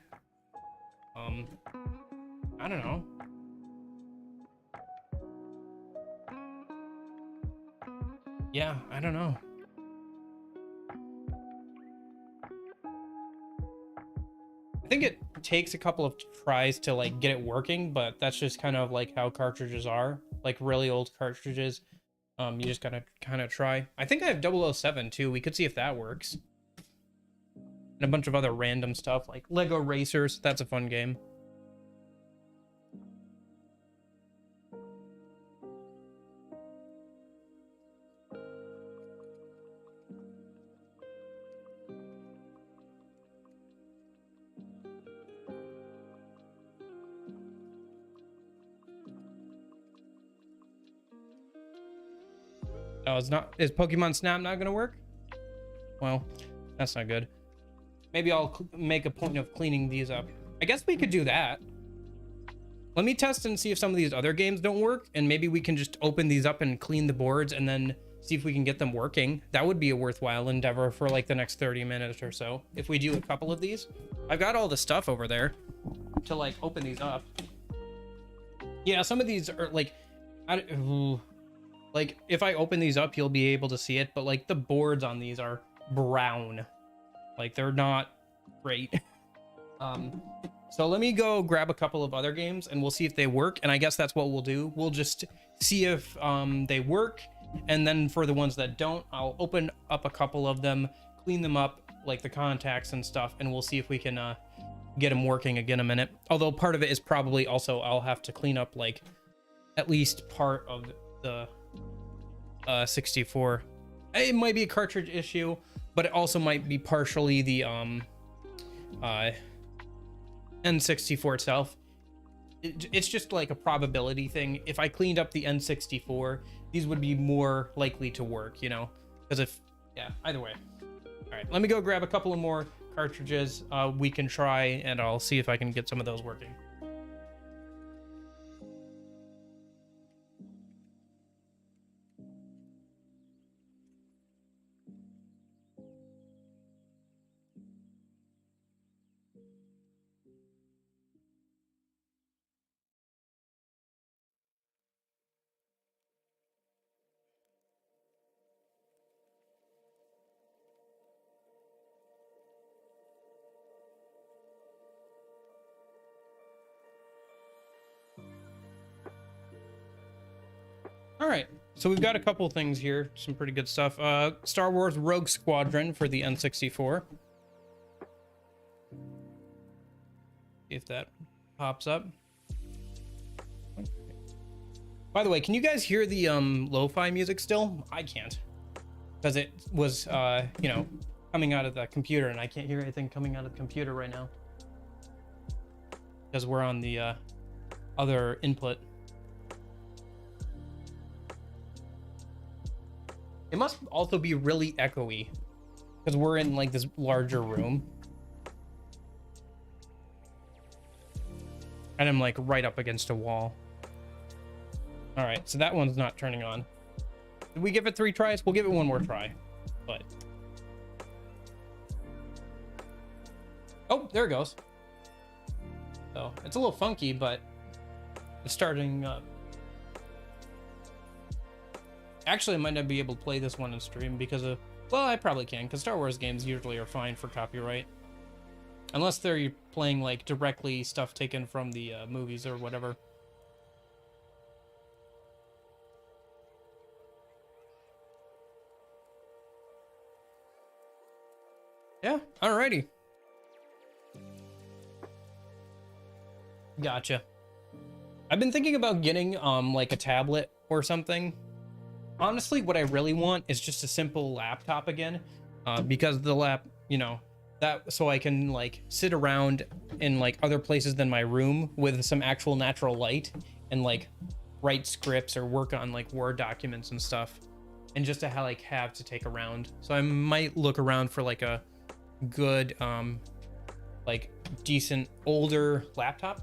I don't know. Yeah, I don't know. I think it takes a couple of tries to like get it working, but that's just kind of like how cartridges are, like really old cartridges. You just gotta kind of try. I think I have 007 too. We could see if that works. And a bunch of other random stuff like Lego Racers. That's a fun game. Oh, it's not. Is Pokemon Snap not gonna work? Well, that's not good. Maybe I'll make a point of cleaning these up. I guess we could do that. Let me test and see if some of these other games don't work, and maybe we can just open these up and clean the boards and then see if we can get them working. That would be a worthwhile endeavor for like the next 30 minutes or so, if we do a couple of these. I've got all the stuff over there to like open these up. Yeah, some of these are like, like if I open these up, you'll be able to see it, but like the boards on these are brown. Like they're not great. So let me go grab a couple of other games and we'll see if they work. And I guess that's what we'll do. We'll just see if they work. And then for the ones that don't, I'll open up a couple of them, clean them up, like the contacts and stuff, and we'll see if we can get them working again in a minute. Although part of it is probably also I'll have to clean up like at least part of the 64. It might be a cartridge issue, but it also might be partially the N64 itself. It's just like a probability thing. If I cleaned up the N64, these would be more likely to work, you know? Because if, yeah, either way. All right, let me go grab a couple of more cartridges we can try, and I'll see if I can get some of those working. All right, so we've got a couple things here, some pretty good stuff. Star Wars Rogue Squadron for the N64. See if that pops up. By the way, can you guys hear the lo-fi music still? I can't, because it was, you know, coming out of the computer, and I can't hear anything coming out of the computer right now because we're on the other input. It must also be really echoey because we're in like this larger room. And I'm like right up against a wall. All right, so that one's not turning on. Did we give it 3 tries? We'll give it one more try, but. Oh, there it goes. So it's a little funky, but it's starting up. Actually, I might not be able to play this one in stream because of, well, I probably can, because Star Wars games usually are fine for copyright. Unless they're playing, like, directly stuff taken from the movies or whatever. Yeah, alrighty. Gotcha. I've been thinking about getting, like, a tablet or something. Honestly, what I really want is just a simple laptop again, because the you know, that so I can like sit around in like other places than my room with some actual natural light and like write scripts or work on like Word documents and stuff, and just to have to take around. So I might look around for like a good, like decent older laptop.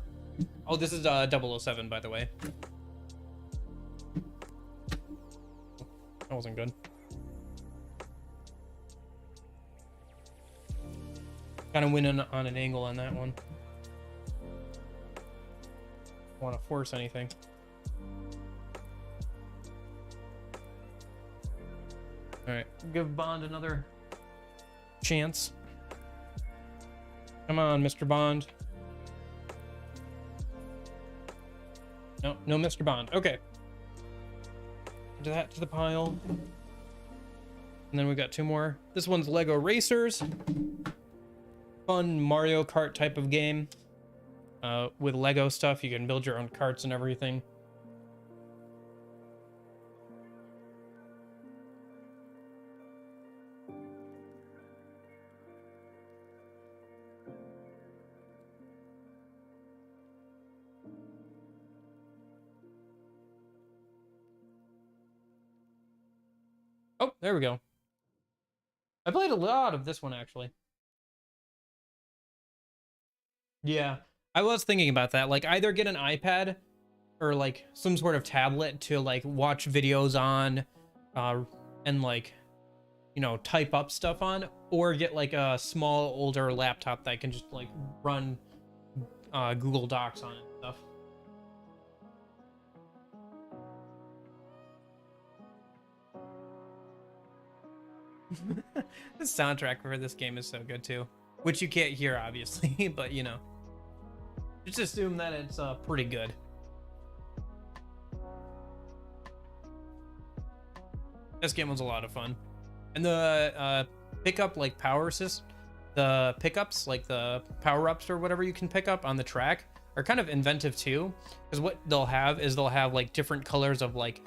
Oh, this is 007, by the way. That wasn't good. Kind of went on an angle on that one. Don't want to force anything. All right, give Bond another chance. Come on, Mr. Bond. No, no, Mr. Bond. Okay. Add that to the pile. And then we got 2 more. This one's Lego Racers. Fun Mario Kart type of game. With Lego stuff, you can build your own karts and everything. Oh, there we go. I played a lot of this one, actually. Yeah, I was thinking about that. Like, either get an iPad or, like, some sort of tablet to, like, watch videos on, and, like, you know, type up stuff on, or get, like, a small, older laptop that can just, like, run Google Docs on it and stuff. The soundtrack for this game is so good too, which you can't hear obviously, but you know. Just assume that it's pretty good. This game was a lot of fun. And the pickup, like the pickups, like the power-ups or whatever you can pick up on the track are kind of inventive too. Because what they'll have is they'll have like different colors of like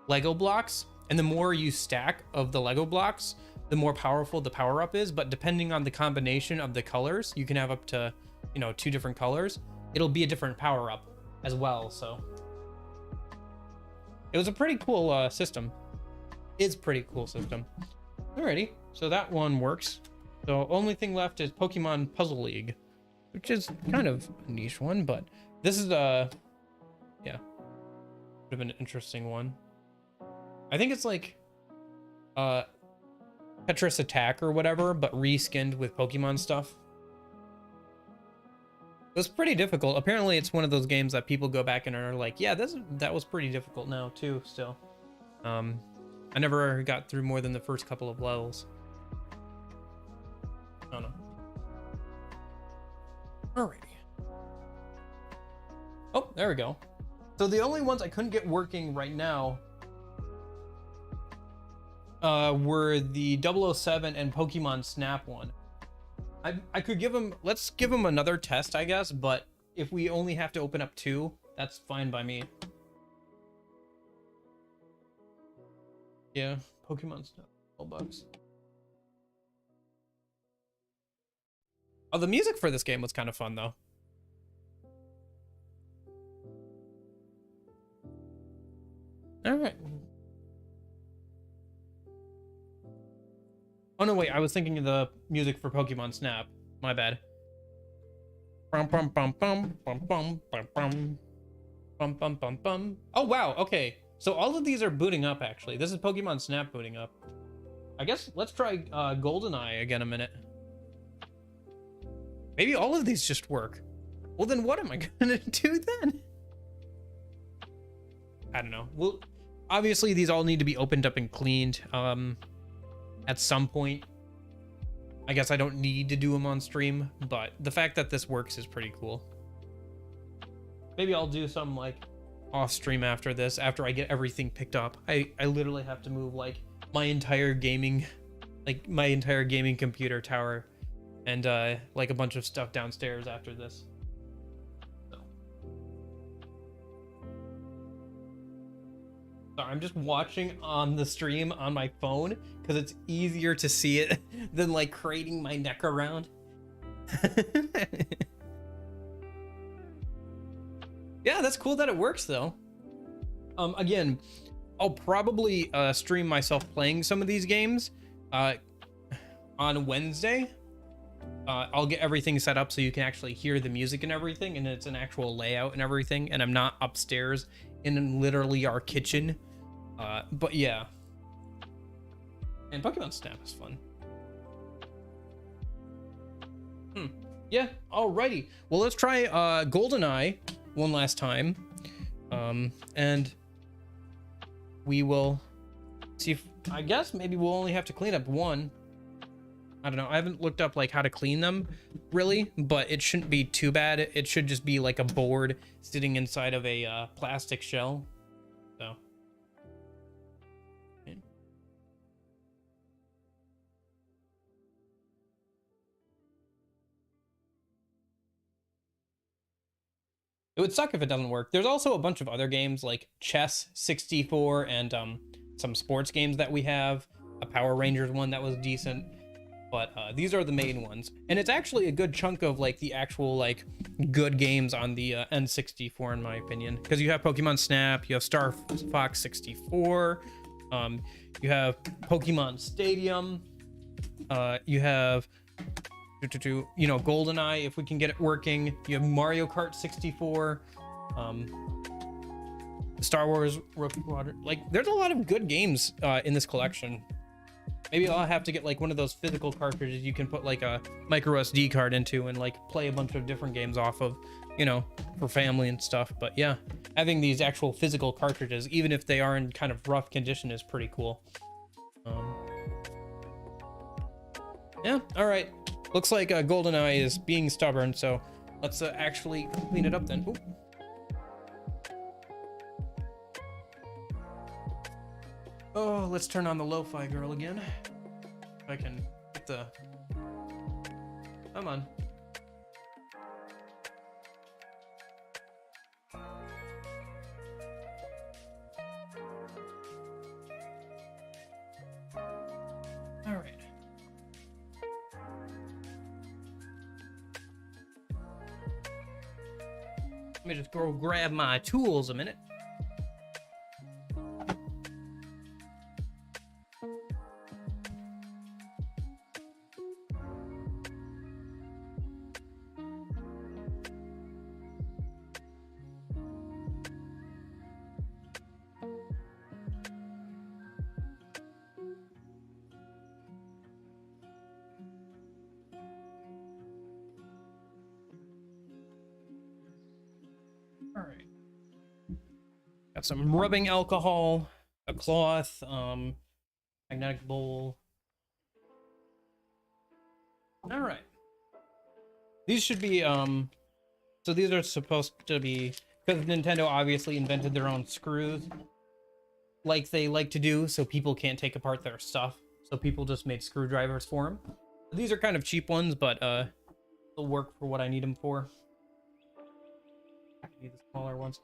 Lego blocks. And the more you stack of the Lego blocks, the more powerful the power-up is. But depending on the combination of the colors, you can have up to, you know, 2 different colors. It'll be a different power-up as well, so. It was a pretty cool system. It's a pretty cool system. Alrighty, so that one works. So only thing left is Pokemon Puzzle League, which is kind of a niche one, but this is yeah, would have been an interesting one. I think it's like Tetris Attack or whatever, but reskinned with Pokemon stuff. It was pretty difficult. Apparently it's one of those games that people go back and are like, yeah, that was pretty difficult now too still. I never got through more than the first couple of levels. I don't know. Alrighty. Oh, there we go. So the only ones I couldn't get working right now were the 007 and Pokemon Snap one. I could give them, let's give them another test, I guess, but if we only have to open up 2, that's fine by me. Yeah, Pokemon Snap, $12. Oh, the music for this game was kind of fun though. All right. Oh no, wait, I was thinking of the music for Pokemon Snap. My bad. Bum bum bum bum bum bum bum bum bum bum bum bum. Oh wow, okay. So all of these are booting up actually. This is Pokemon Snap booting up. I guess let's try GoldenEye again a minute. Maybe all of these just work. Well then what am I gonna do then? I don't know. Well, obviously these all need to be opened up and cleaned. At some point. I guess I don't need to do them on stream, but the fact that this works is pretty cool. Maybe I'll do some like off stream after this, after I get everything picked up. I literally have to move like my entire gaming computer tower and like a bunch of stuff downstairs after this. Sorry, I'm just watching on the stream on my phone because it's easier to see it than like craning my neck around. Yeah, that's cool that it works though. Again, I'll probably stream myself playing some of these games on Wednesday. I'll get everything set up so you can actually hear the music and everything, and it's an actual layout and everything, and I'm not upstairs in literally our kitchen. But yeah. And Pokemon Snap is fun. Yeah, alrighty. Well, let's try GoldenEye one last time. And we will see if, I guess maybe we'll only have to clean up 1. I don't know. I haven't looked up like how to clean them really, but it shouldn't be too bad. It should just be like a board sitting inside of a plastic shell. So. It would suck if it doesn't work. There's also a bunch of other games like Chess 64 and some sports games that we have. A Power Rangers one that was decent. But these are the main ones. And it's actually a good chunk of like the actual like good games on the N64 in my opinion. Because you have Pokemon Snap, you have Star Fox 64, you have Pokemon Stadium, you have you know, GoldenEye if we can get it working. You have Mario Kart 64, Star Wars Rogue Squadron. Like, there's a lot of good games in this collection. Maybe I'll have to get like one of those physical cartridges you can put like a micro SD card into and like play a bunch of different games off of, you know, for family and stuff. But yeah, having these actual physical cartridges, even if they are in kind of rough condition, is pretty cool. Yeah, all right. Looks like GoldenEye is being stubborn, so let's actually clean it up then. Ooh. Oh, let's turn on the lo-fi girl again. If I can get the... Come on. All right. Let me just go grab my tools a minute. All right. Got some rubbing alcohol, a cloth, magnetic bowl. All right. These should be, so these are supposed to be, because Nintendo obviously invented their own screws, like they like to do, so people can't take apart their stuff. So people just made screwdrivers for them. These are kind of cheap ones, but they'll work for what I need them for. I need the smaller ones.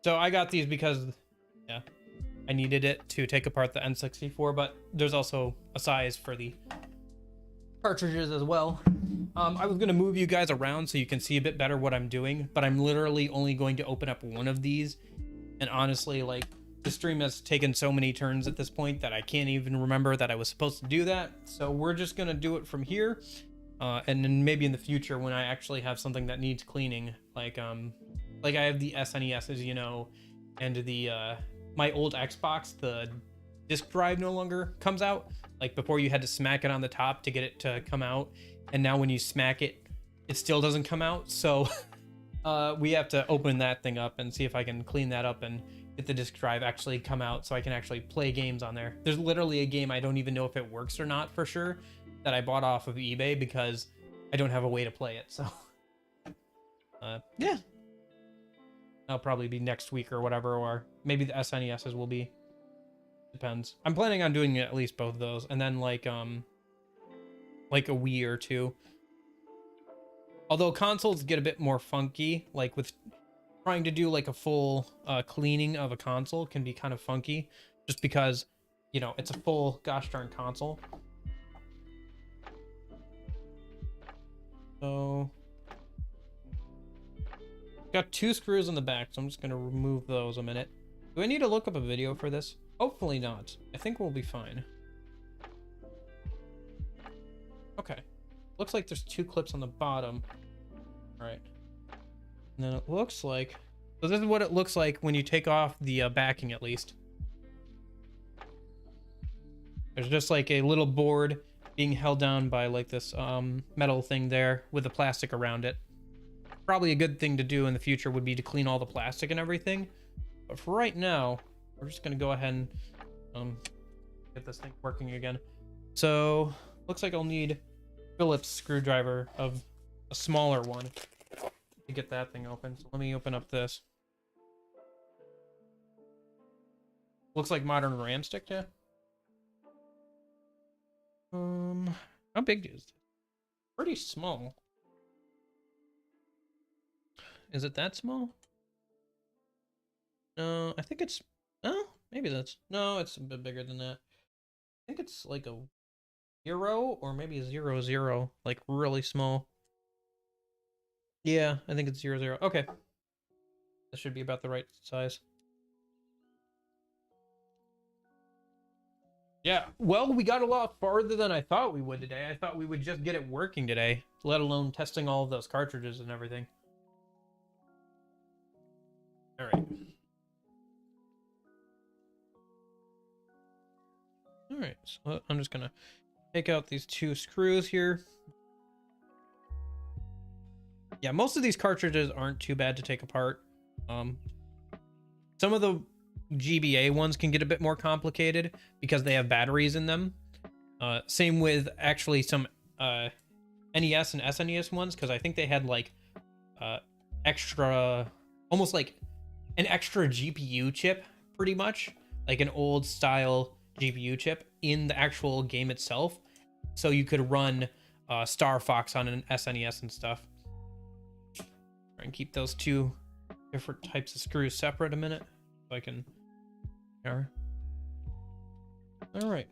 So I got these because, yeah, I needed it to take apart the N64, but there's also a size for the cartridges as well. I was going to move you guys around so you can see a bit better what I'm doing, but I'm literally only going to open up one of these. And honestly, like, the stream has taken so many turns at this point that I can't even remember that I was supposed to do that. So we're just going to do it from here. And then maybe in the future when I actually have something that needs cleaning, like I have the SNES, as you know, and the my old Xbox, the disc drive no longer comes out. Like before you had to smack it on the top to get it to come out, and now when you smack it, it still doesn't come out. So we have to open that thing up and see if I can clean that up and get the disc drive actually come out so I can actually play games on there. There's literally a game I don't even know if it works or not for sure that I bought off of eBay because I don't have a way to play it. So yeah, that'll probably be next week or whatever, or maybe the SNESs will be. Depends. I'm planning on doing at least both of those, and then like a Wii or two. Although consoles get a bit more funky, like with trying to do like a full cleaning of a console can be kind of funky, just because, you know, it's a full gosh darn console. So got two screws in the back, so I'm just gonna remove those a minute. Do I need to look up a video for this? Hopefully not. I think we'll be fine. Okay. Looks like there's two clips on the bottom. All right. And then it looks like... So this is what it looks like when you take off the backing, at least. There's just like a little board being held down by like this metal thing there with the plastic around it. Probably a good thing to do in the future would be to clean all the plastic and everything. But for right now, we're just gonna go ahead and get this thing working again. So looks like I'll need Phillips screwdriver of a smaller one to get that thing open. So let me open up this. Looks like modern RAM stick, yeah. How big is it? Pretty small. Is it that small? No, I think it's... Oh, maybe that's... No, it's a bit bigger than that. I think it's like a 0 or maybe a 00. Like really small. Yeah, I think it's 00. Okay. That should be about the right size. Yeah, well, we got a lot farther than I thought we would today. I thought we would just get it working today, let alone testing all of those cartridges and everything. All right. All right, so I'm just gonna take out these two screws here. Yeah, most of these cartridges aren't too bad to take apart. Some of the GBA ones can get a bit more complicated because they have batteries in them. Same with actually some NES and SNES ones, because I think they had like extra, almost like an extra GPU chip, pretty much like an old style GPU chip in the actual game itself, so you could run Star Fox on an SNES and stuff. Try and keep those two different types of screws separate a minute so I can. All right.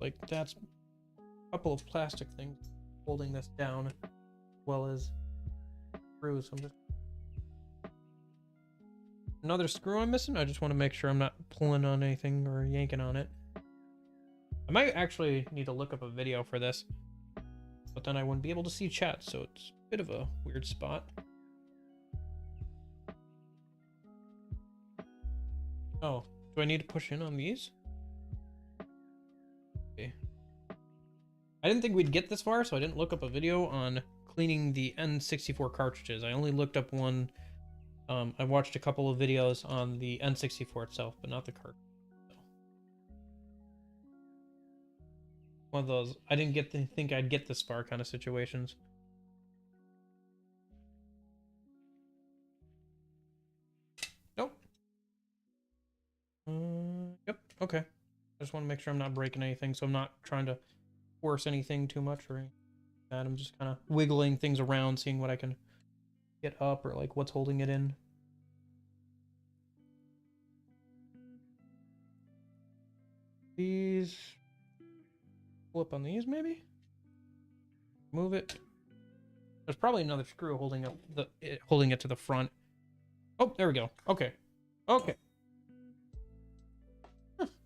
Like that's a couple of plastic things holding this down, as well as screws. I'm just another screw I'm missing. I just want to make sure I'm not pulling on anything or yanking on it. I might actually need to look up a video for this, but then I wouldn't be able to see chat, so it's a bit of a weird spot. Oh, do I need to push in on these? Okay. I didn't think we'd get this far, so I didn't look up a video on cleaning the N64 cartridges. I only looked up one. I watched a couple of videos on the N64 itself, but not the cart. So. One of those I didn't get to think I'd get this far kind of situations. Nope. Yep. Okay. I just want to make sure I'm not breaking anything, so I'm not trying to force anything too much or anything like that. I'm just kind of wiggling things around, seeing what I can get up or like what's holding it in. These, pull up on these maybe, move it. There's probably another screw holding up holding it to the front. Oh, there we go. Okay.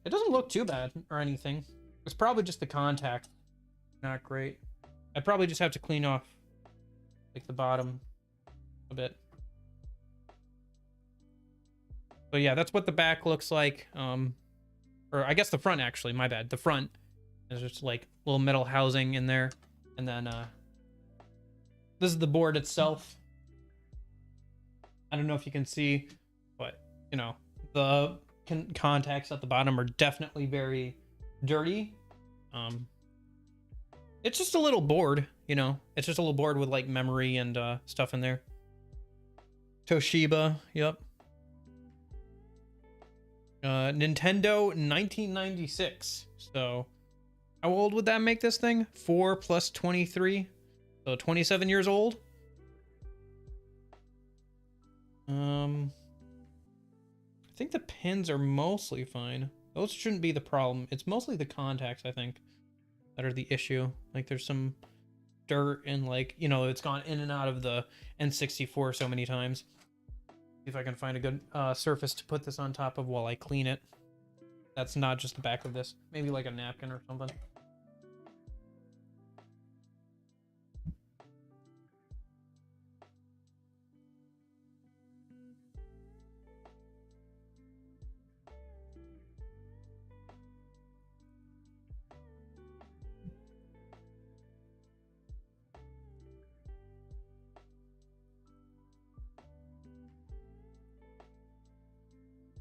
It doesn't look too bad or anything. It's probably just the contact, not great. I probably just have to clean off like the bottom a bit. But yeah, that's what the back looks like. Or I guess the front, actually, my bad. The front is just like a little metal housing in there. And then this is the board itself. I don't know if you can see, but you know, the contacts at the bottom are definitely very dirty. It's just a little board, you know. It's just a little board with like memory and stuff in there. Toshiba, yep. Nintendo 1996. So how old would that make this thing? 4 plus 23, so 27 years old. I think the pins are mostly fine. Those shouldn't be the problem. It's mostly the contacts, I think, that are the issue. Like there's some dirt and like, you know, it's gone in and out of the N64 so many times. See if I can find a good surface to put this on top of while I clean it. That's not just the back of this. Maybe like a napkin or something.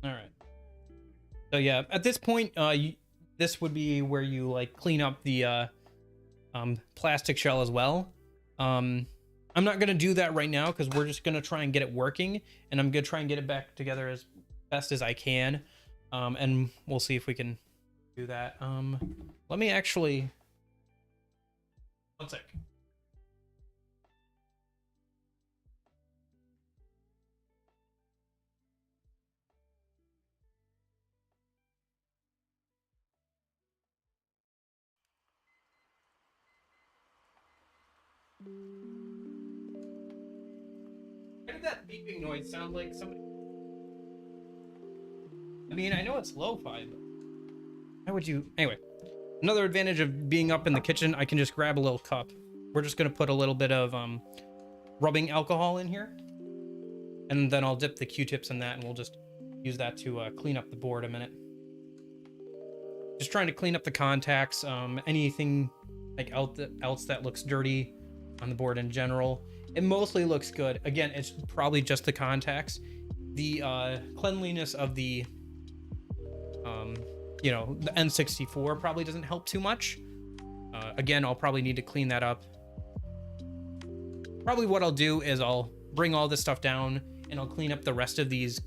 All right. So yeah, at this point, this would be where you like clean up the plastic shell as well. I'm not gonna do that right now because we're just gonna try and get it working, and I'm gonna try and get it back together as best as I can, and we'll see if we can do that. Let me actually, one sec. Why did that beeping noise sound like somebody? I mean, I know it's lo-fi, but why would you? Anyway, another advantage of being up in the kitchen, I can just grab a little cup. We're just gonna put a little bit of rubbing alcohol in here, and then I'll dip the Q-tips in that, and we'll just use that to clean up the board a minute. Just trying to clean up the contacts, anything like else that looks dirty on the board in general. It mostly looks good. Again, it's probably just the contacts. The cleanliness of the you know, the N64 probably doesn't help too much. Again, I'll probably need to clean that up. probably what I'll do is I'll bring all this stuff down and I'll clean up the rest of these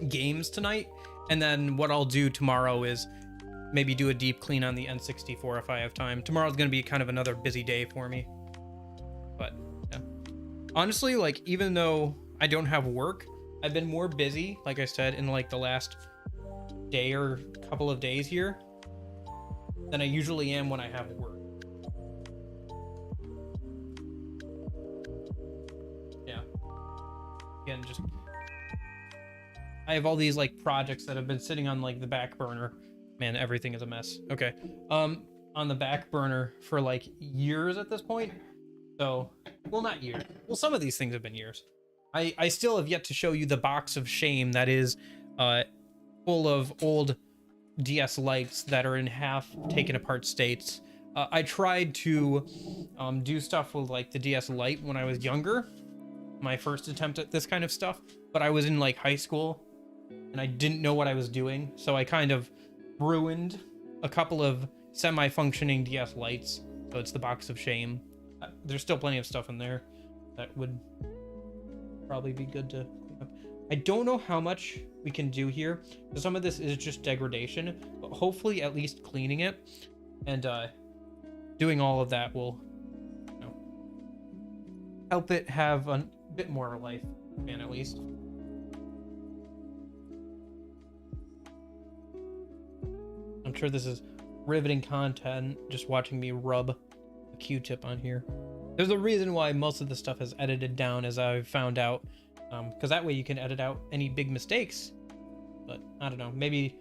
games tonight. And then what I'll do tomorrow is maybe do a deep clean on the N64 if I have time. Tomorrow's going to be kind of another busy day for me. But yeah. Honestly, like, even though I don't have work, I've been more busy, like I said, in like the last day or couple of days here than I usually am when I have work. Yeah. Again, just I have all these like projects that have been sitting on like the back burner. Man, everything is a mess. Okay. On the back burner for like years at this point. So, well, not years. Well, some of these things have been years. I still have yet to show you the box of shame that is full of old DS Lites that are in half taken apart states. I tried to do stuff with like the DS Lite when I was younger. My first attempt at this kind of stuff. But I was in like high school and I didn't know what I was doing. So I kind of ruined a couple of semi-functioning DS Lites. So it's the box of shame. There's still plenty of stuff in there that would probably be good to clean up. I don't know how much we can do here. Some of this is just degradation, but hopefully at least cleaning it and doing all of that will, you know, help it have a bit more life, and at least. I'm sure this is riveting content, just watching me rub a Q-tip on here. There's a reason why most of the stuff is edited down, as I've found out, because that way you can edit out any big mistakes. But I don't know, maybe,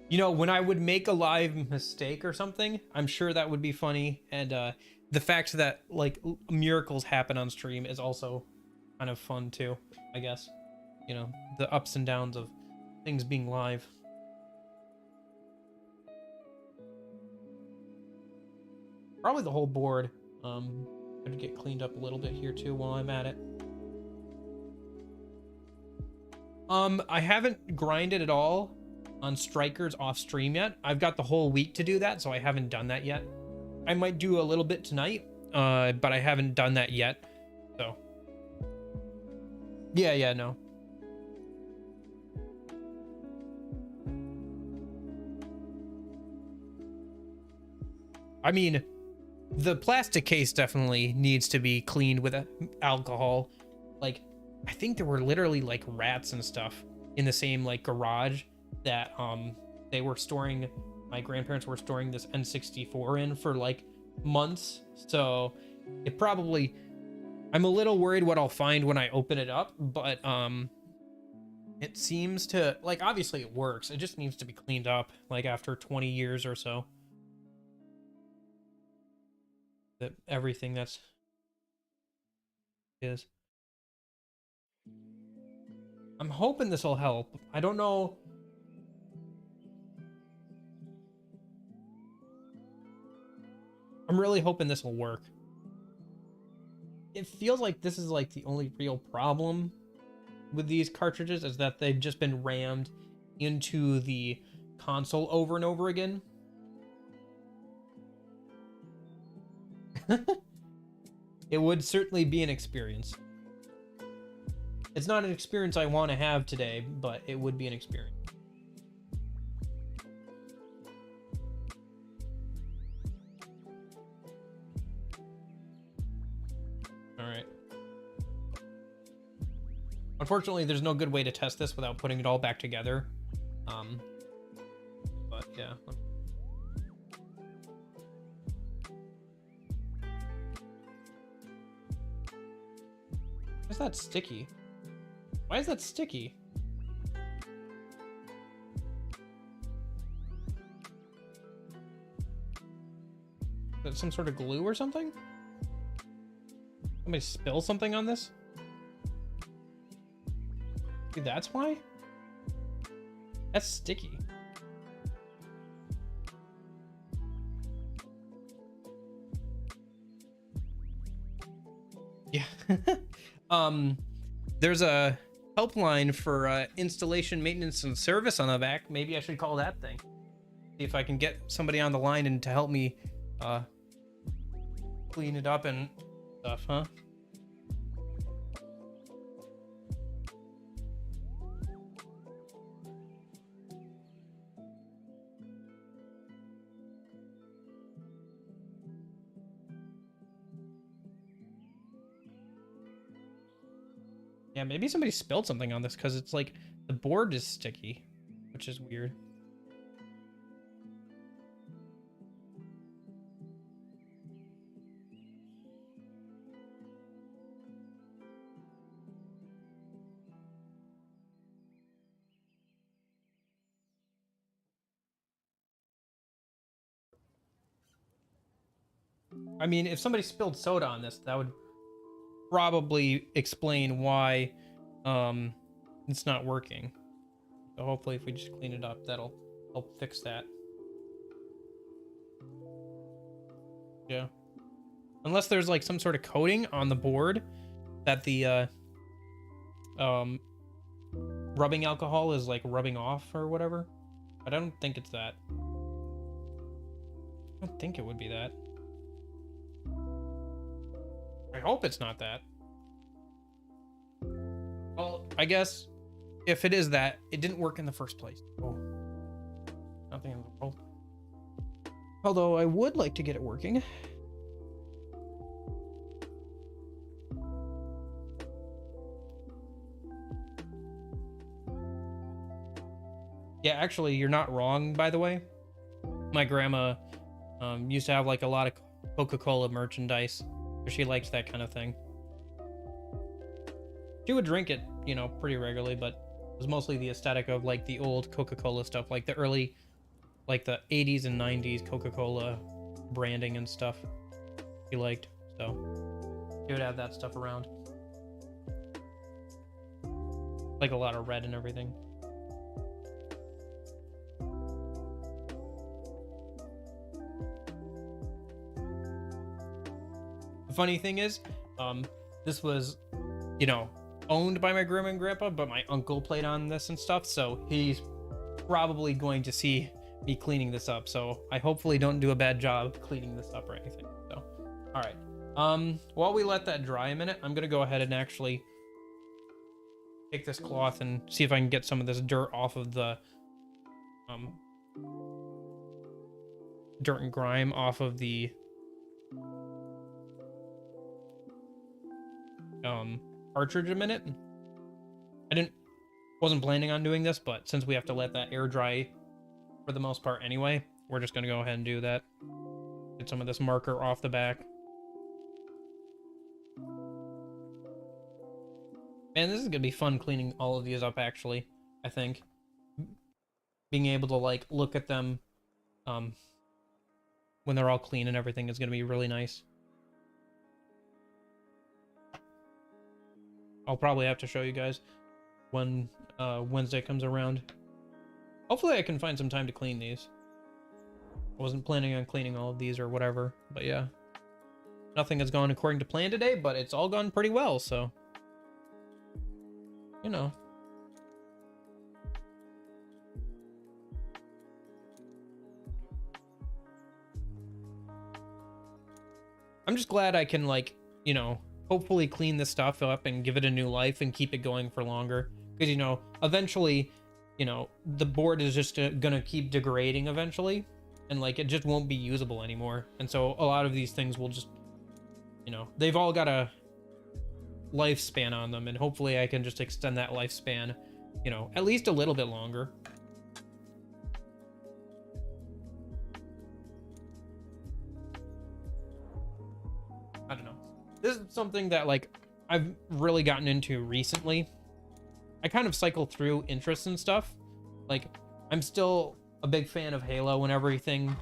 you know, when I would make a live mistake or something, I'm sure that would be funny. And the fact that like miracles happen on stream is also kind of fun too, I guess. You know, the ups and downs of things being live. Probably the whole board. Gonna get cleaned up a little bit here too while I'm at it. I haven't grinded at all on strikers off stream yet. I've got the whole week to do that, so I haven't done that yet. I might do a little bit tonight, but I haven't done that yet. So yeah, no. I mean, the plastic case definitely needs to be cleaned with alcohol. Like, I think there were literally like rats and stuff in the same like garage that they were storing, my grandparents were storing this N64 in for like months. So it probably, I'm a little worried what I'll find when I open it up, but it seems to, like, obviously it works. It just needs to be cleaned up like after 20 years or so. That everything that's is. I'm hoping this will help. I don't know. I'm really hoping this will work. It feels like this is like the only real problem with these cartridges is that they've just been rammed into the console over and over again. It would certainly be an experience. It's not an experience I want to have today, but it would be an experience. All right. Unfortunately, there's no good way to test this without putting it all back together. But yeah. Why is that sticky? Why is that sticky? Is that some sort of glue or something? Somebody spill something on this? Dude, that's why? That's sticky. Yeah. There's a helpline for installation, maintenance, and service on the back. Maybe I should call that thing. See if I can get somebody on the line and to help me clean it up and stuff, huh? Yeah, maybe somebody spilled something on this because it's like the board is sticky, which is weird. I mean, if somebody spilled soda on this, that would probably explain why it's not working. So hopefully if we just clean it up, that'll help fix that. Yeah. Unless there's like some sort of coating on the board that the rubbing alcohol is like rubbing off or whatever. But I don't think it's that. I don't think it would be that. I hope it's not that. Well, I guess if it is that, it didn't work in the first place. Oh, nothing in the world. Although I would like to get it working. Yeah, actually, you're not wrong, by the way. My grandma used to have like a lot of Coca-Cola merchandise. She likes that kind of thing. She would drink it, you know, pretty regularly, but it was mostly the aesthetic of like the old Coca-Cola stuff, like the early, like the 80s and 90s Coca-Cola branding and stuff she liked. So she would have that stuff around. Like a lot of red and everything. The funny thing is, this was, you know, owned by my grandma and grandpa, but my uncle played on this and stuff, so he's probably going to see me cleaning this up. So I hopefully don't do a bad job cleaning this up or anything. So, all right. While we let that dry a minute, I'm gonna go ahead and actually take this cloth and see if I can get some of this dirt off of the dirt and grime off of the cartridge a minute. Wasn't planning on doing this, but since we have to let that air dry for the most part anyway, we're just gonna go ahead and do that. Get some of this marker off the back. Man, this is gonna be fun cleaning all of these up, actually. I think being able to like look at them when they're all clean and everything is gonna be really nice. I'll probably have to show you guys when Wednesday comes around. Hopefully I can find some time to clean these. I wasn't planning on cleaning all of these or whatever, but yeah. Nothing has gone according to plan today, but it's all gone pretty well, so. You know. I'm just glad I can, like, you know, hopefully clean this stuff up and give it a new life and keep it going for longer. Because, you know, eventually, you know, the board is just gonna keep degrading eventually. And, like, it just won't be usable anymore. And so a lot of these things will just, you know, they've all got a lifespan on them. And hopefully I can just extend that lifespan, you know, at least a little bit longer. I don't know. This is something that, like, I've really gotten into recently. I kind of cycle through interests and stuff. Like, I'm still a big fan of Halo and everything.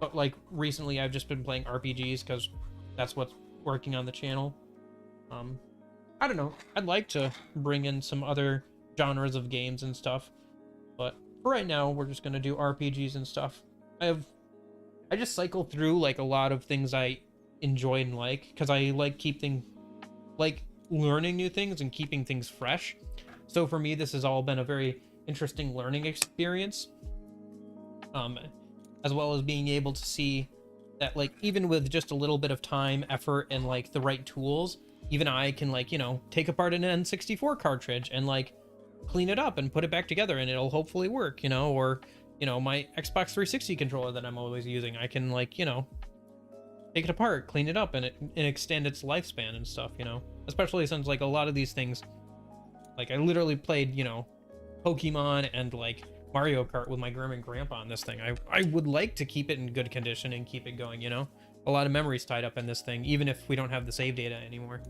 But, like, recently I've just been playing RPGs because that's what's working on the channel. I don't know. I'd like to bring in some other genres of games and stuff. But for right now, we're just going to do RPGs and stuff. I just cycle through, like, a lot of things I enjoy and like, because I like learning new things and keeping things fresh. So for me, this has all been a very interesting learning experience, as well as being able to see that like even with just a little bit of time, effort, and like the right tools, even I can like, you know, take apart an N64 cartridge and like clean it up and put it back together and it'll hopefully work, you know, or you know, my Xbox 360 controller that I'm always using, I can like, you know, take it apart, clean it up, and extend its lifespan and stuff, you know. Especially since like a lot of these things, like I literally played, you know, Pokemon and like Mario Kart with my grandma and grandpa on this thing. I would like to keep it in good condition and keep it going, you know. A lot of memories tied up in this thing, even if we don't have the save data anymore.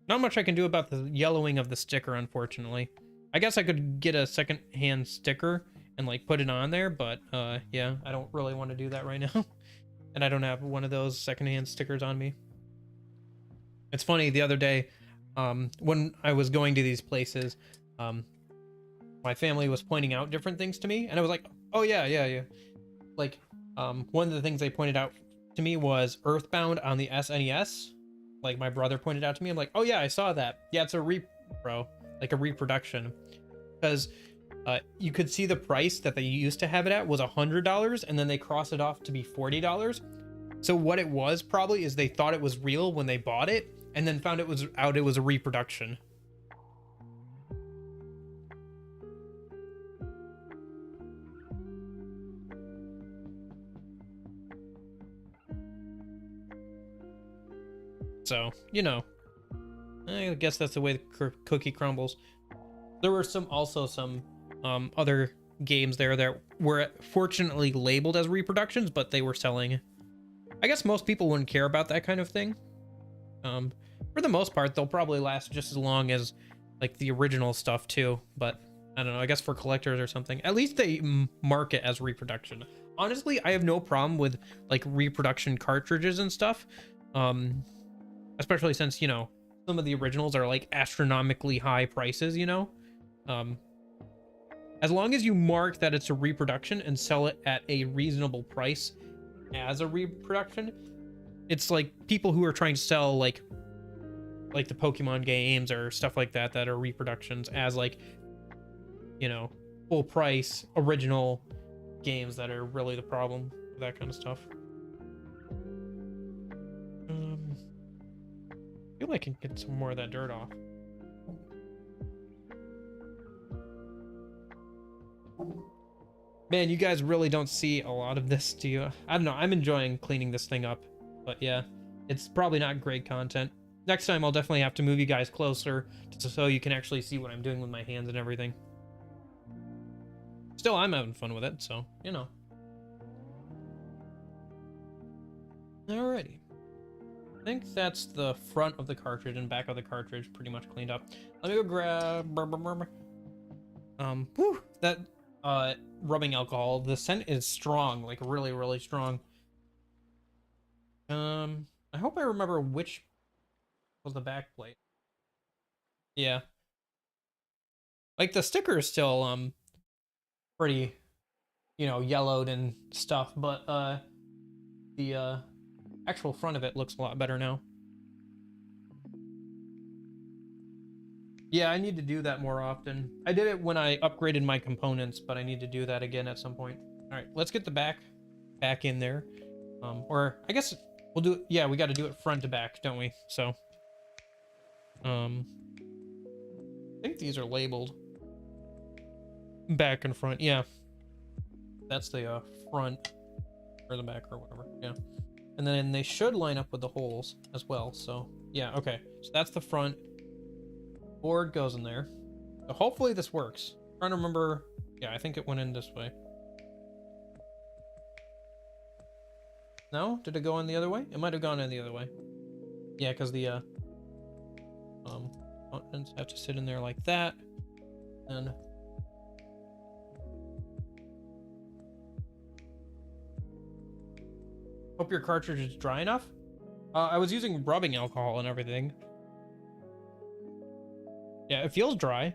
Not much I can do about the yellowing of the sticker, unfortunately. I guess I could get a second-hand sticker and like put it on there, but yeah, I don't really want to do that right now. And I don't have one of those second-hand stickers on me. It's funny, the other day, when I was going to these places, my family was pointing out different things to me, and I was like, oh yeah, yeah, yeah. Like, one of the things they pointed out to me was Earthbound on the SNES. Like my brother pointed out to me, I'm like, oh yeah, I saw that. Yeah, it's a like a reproduction, because you could see the price that they used to have it at was $100, and then they crossed it off to be $40. So what it was probably is they thought it was real when they bought it, and then found it was a reproduction. So, you know, I guess that's the way the cookie crumbles. There were also some other games there that were fortunately labeled as reproductions, but they were selling. I guess most people wouldn't care about that kind of thing. For the most part, they'll probably last just as long as like the original stuff too. But I don't know, I guess for collectors or something, at least they mark it as reproduction. Honestly, I have no problem with like reproduction cartridges and stuff. Especially since, you know, some of the originals are like astronomically high prices, you know. As long as you mark that it's a reproduction and sell it at a reasonable price as a reproduction, it's like people who are trying to sell like the Pokemon games or stuff like that that are reproductions as like, you know, full price original games that are really the problem with that kind of stuff. I feel like I can get some more of that dirt off. Man, you guys really don't see a lot of this, do you? I don't know. I'm enjoying cleaning this thing up. But yeah, it's probably not great content. Next time, I'll definitely have to move you guys closer so you can actually see what I'm doing with my hands and everything. Still, I'm having fun with it, so, you know. Alrighty. I think that's the front of the cartridge and back of the cartridge pretty much cleaned up. Let me go grab... whew, that, rubbing alcohol. The scent is strong, like really, really strong. I hope I remember which was the back plate. Yeah. Like the sticker is still, pretty, you know, yellowed and stuff, but, the, actual front of it looks a lot better now. Yeah, I need to do that more often. I did it when I upgraded my components, but I need to do that again at some point. All right, let's get the back in there. Or I guess we'll do it. Yeah, we got to do it front to back, don't we? So, I think these are labeled back and front. Yeah, that's the front or the back or whatever. Yeah. And then they should line up with the holes as well. So yeah, okay. So that's the front. Board goes in there. So hopefully this works. I'm trying to remember. Yeah, I think it went in this way. No? Did it go in the other way? It might have gone in the other way. Yeah, because the buttons have to sit in there like that. And hope your cartridge is dry enough. I was using rubbing alcohol and everything. Yeah, it feels dry.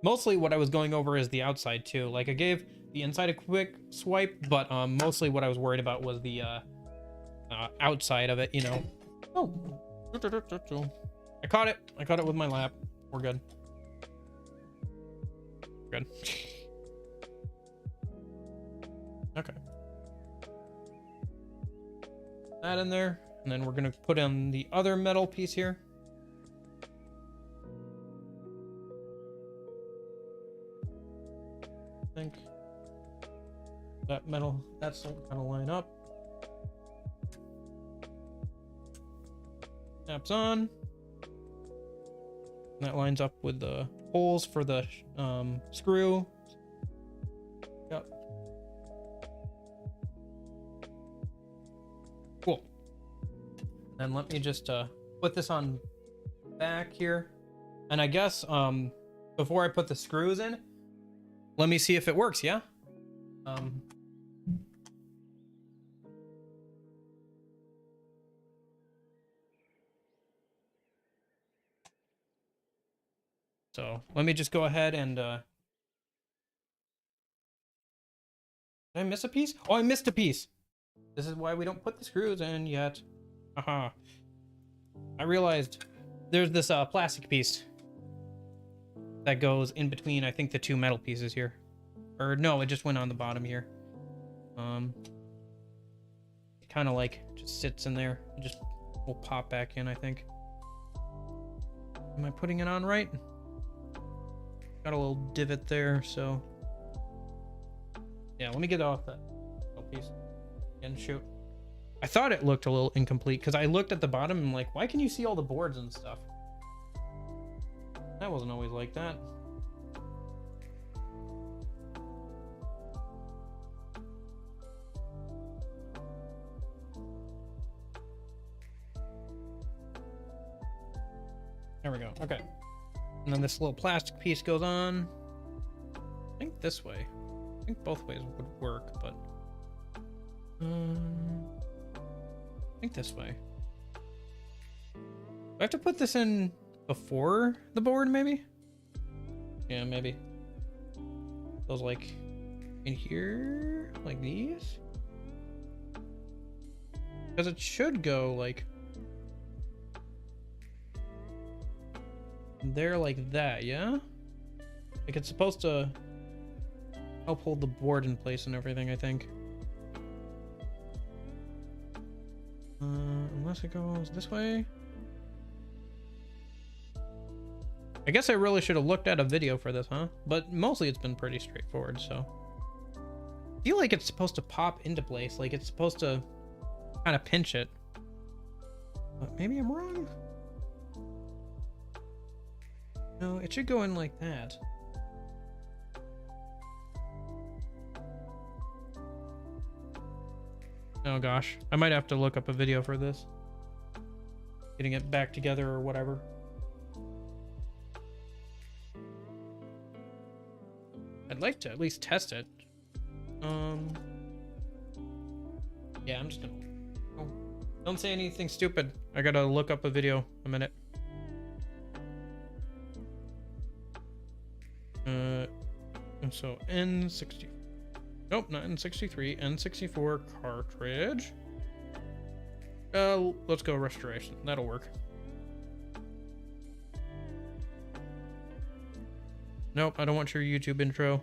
Mostly what I was going over is the outside too. Like I gave the inside a quick swipe, but mostly what I was worried about was the outside of it, you know. Oh, I caught it. I caught it with my lap. We're good. Good. Okay. That in there, and then we're gonna put in the other metal piece here. I think that metal, that's kind of line up. Snaps on. And that lines up with the holes for the screw. Yep. Cool. Then let me just put this on back here. And I guess before I put the screws in, let me see if it works, yeah? So let me just go ahead and did I miss a piece? Oh, I missed a piece. This is why we don't put the screws in yet. Haha. I realized there's this plastic piece that goes in between, I think, the two metal pieces here. Or no, it just went on the bottom here. It kind of like just sits in there. It just will pop back in, I think. Am I putting it on right? Got a little divot there, so yeah, let me get off that piece and shoot. I thought it looked a little incomplete because I looked at the bottom and I'm like, why can you see all the boards and stuff? That wasn't always like that. There we go. Okay. And then this little plastic piece goes on. I think this way. I think both ways would work, but I think this way. Do I have to put this in before the board, maybe? Yeah, maybe. Those like in here, like these? Because it should go like there, like that, yeah? Like it's supposed to help hold the board in place and everything, I think. Unless it goes this way. I guess I really should have looked at a video for this, huh? But mostly it's been pretty straightforward, so. I feel like it's supposed to pop into place, like it's supposed to kind of pinch it. But maybe I'm wrong. No, it should go in like that. Oh gosh, I might have to look up a video for this. Getting it back together or whatever. I'd like to at least test it. Yeah, I'm just gonna... Oh, don't say anything stupid. I gotta look up a video a minute. So N60, nope, not N63, N64 cartridge. Let's go restoration. That'll work. Nope, I don't want your YouTube intro.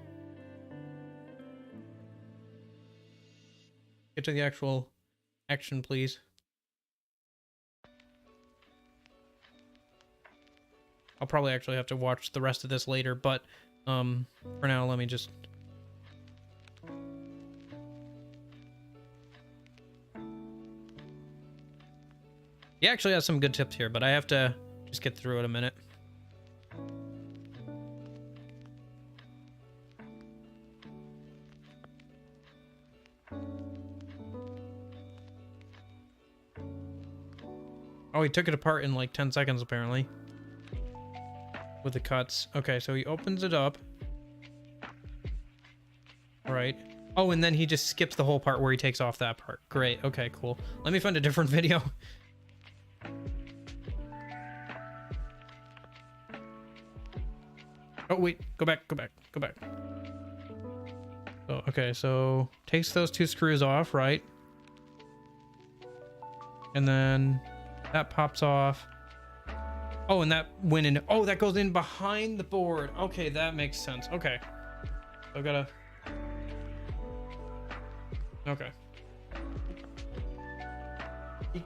Get to the actual action, please. I'll probably actually have to watch the rest of this later, but for now, let me just... He actually has some good tips here, but I have to just get through it a minute. Oh, he took it apart in like 10 seconds, apparently. With the cuts. Okay, so he opens it up. Right. Oh, and then he just skips the whole part where he takes off that part. Great. Okay, cool. Let me find a different video. Oh, wait. Go back, go back, go back. So, okay, so takes those 2 screws off, right? And then that pops off. Oh, and that went in. Oh, that goes in behind the board. Okay, that makes sense. Okay. So I gotta... Okay.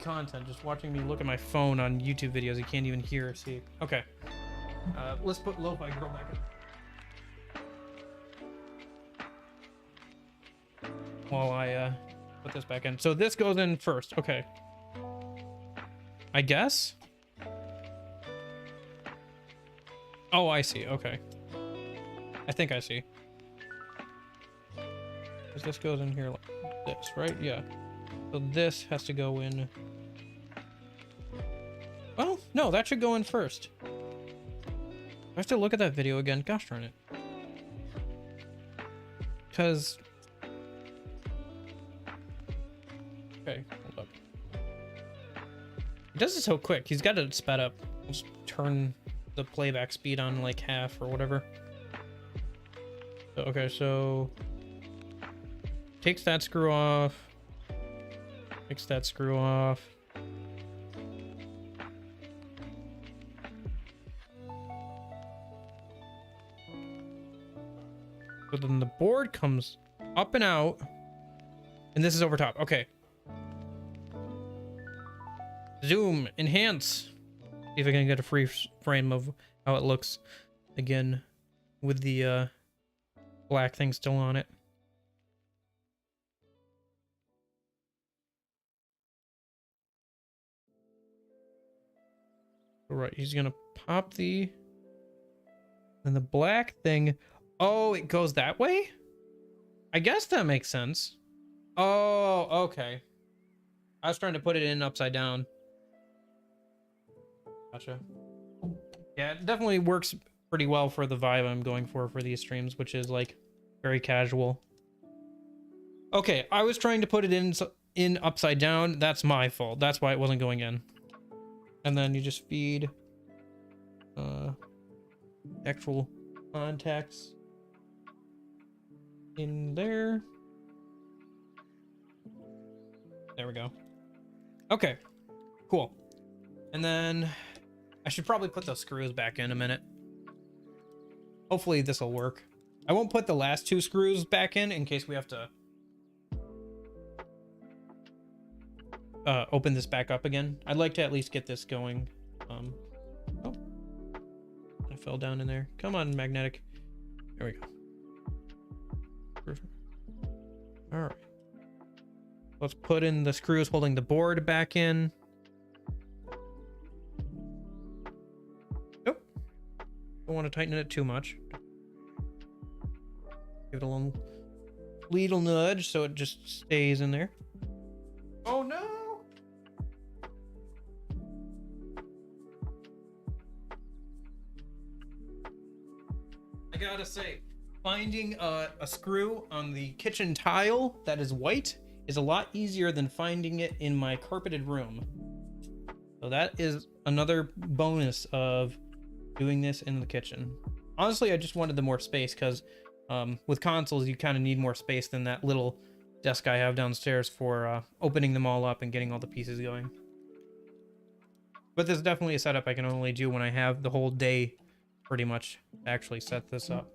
Content, just watching me look at my phone on YouTube videos. You can't even hear or see. Okay. Let's put Lo-Fi Girl back in. While I put this back in. So this goes in first. Okay. I guess? Oh, I see. Okay. I think I see. Because this goes in here like this, right? Yeah. So this has to go in. Well, no, that should go in first. I have to look at that video again. Gosh darn it. Because... Okay, hold up. He does it so quick. He's got it sped up. Just turn the playback speed on like half or whatever. So, okay, so... Takes that screw off. Takes that screw off. But then the board comes up and out. And this is over top. Okay. Zoom. Enhance. See if I can get a free frame of how it looks. Again, with the black thing still on it. All right, he's gonna pop the... And the black thing... Oh, it goes that way? I guess that makes sense. Oh, okay. I was trying to put it in upside down. Gotcha. Yeah, it definitely works pretty well for the vibe I'm going for these streams, which is like very casual. Okay, I was trying to put it in upside down. That's my fault. That's why it wasn't going in. And then you just feed actual contacts in there. There we go. Okay, cool. And then I should probably put those screws back in a minute. Hopefully this will work. I won't put the last 2 screws back in case we have to open this back up again. I'd like to at least get this going. Oh, I fell down in there. Come on, magnetic. There we go. Perfect. All right. Let's put in the screws holding the board back in. Nope. Don't want to tighten it too much. Give it a little nudge so it just stays in there. Oh no! I gotta say, finding a screw on the kitchen tile that is white is a lot easier than finding it in my carpeted room. So that is another bonus of doing this in the kitchen. Honestly, I just wanted the more space because with consoles, you kind of need more space than that little desk I have downstairs for opening them all up and getting all the pieces going. But this is definitely a setup I can only do when I have the whole day pretty much to actually set this up.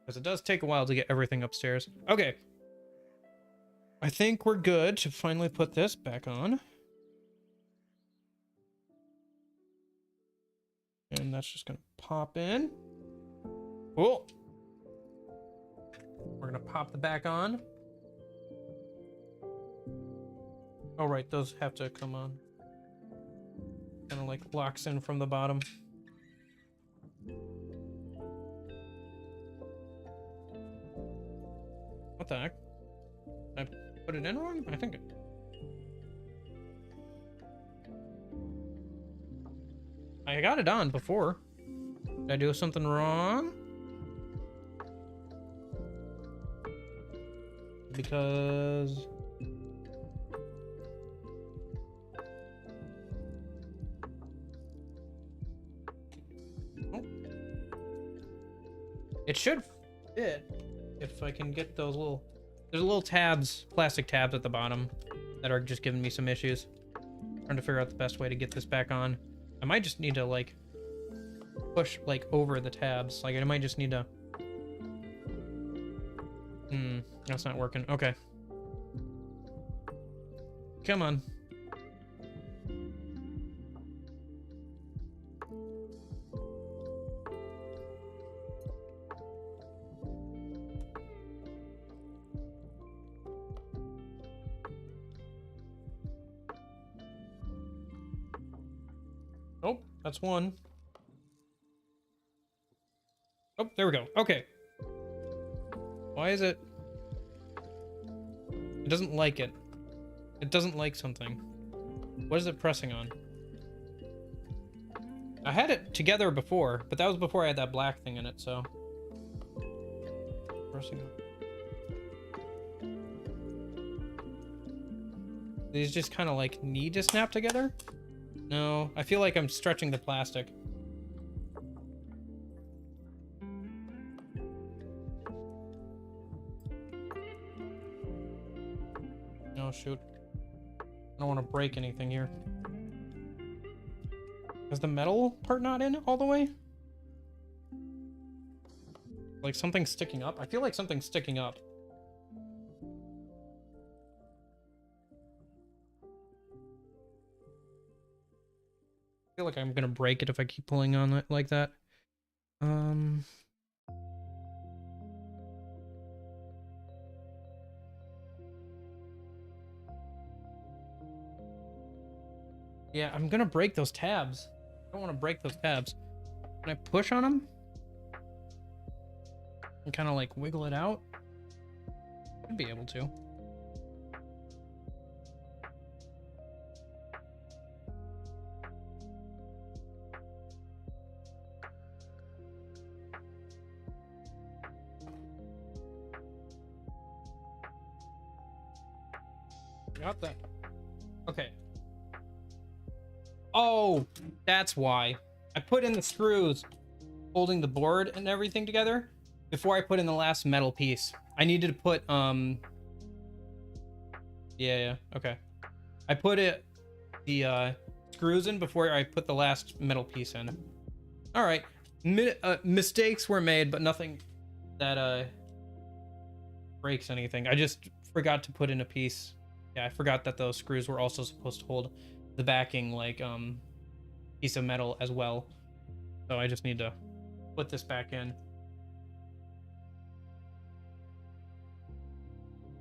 Because it does take a while to get everything upstairs. Okay. I think we're good to finally put this back on. And that's just going to pop in. Cool. We're going to pop the back on. Oh, right. Those have to come on. Kind of like locks in from the bottom. What the heck? Did I put it in wrong? I think it... I got it on before. Did I do something wrong? Because... Oh. It should fit if I can get those little... There's little tabs, plastic tabs at the bottom that are just giving me some issues. Trying to figure out the best way to get this back on. I might just need to like push like over the tabs. Like I might just need to... That's not working. Okay. Come on. Oh, that's one. Oh, there we go. Okay. Why is it... It doesn't like it. It doesn't like something. What is it pressing on? I had it together before, but that was before I had that black thing in it, so... Pressing on. These just kind of like need to snap together? No, I feel like I'm stretching the plastic. Oh, shoot. I don't want to break anything here. Is the metal part not in all the way? Like something's sticking up? I feel like something's sticking up. I feel like I'm gonna break it if I keep pulling on it like that. Yeah, I'm gonna break those tabs. I don't want to break those tabs. Can I push on them? And kind of like wiggle it out? I'd be able to. Got that. Okay. Oh, that's why. I put in the screws holding the board and everything together before I put in the last metal piece. I needed to put, yeah, okay. I put the screws in before I put the last metal piece in. All right. Mistakes were made, but nothing that, breaks anything. I just forgot to put in a piece. Yeah, I forgot that those screws were also supposed to hold the backing, like, piece of metal as well. So I just need to put this back in.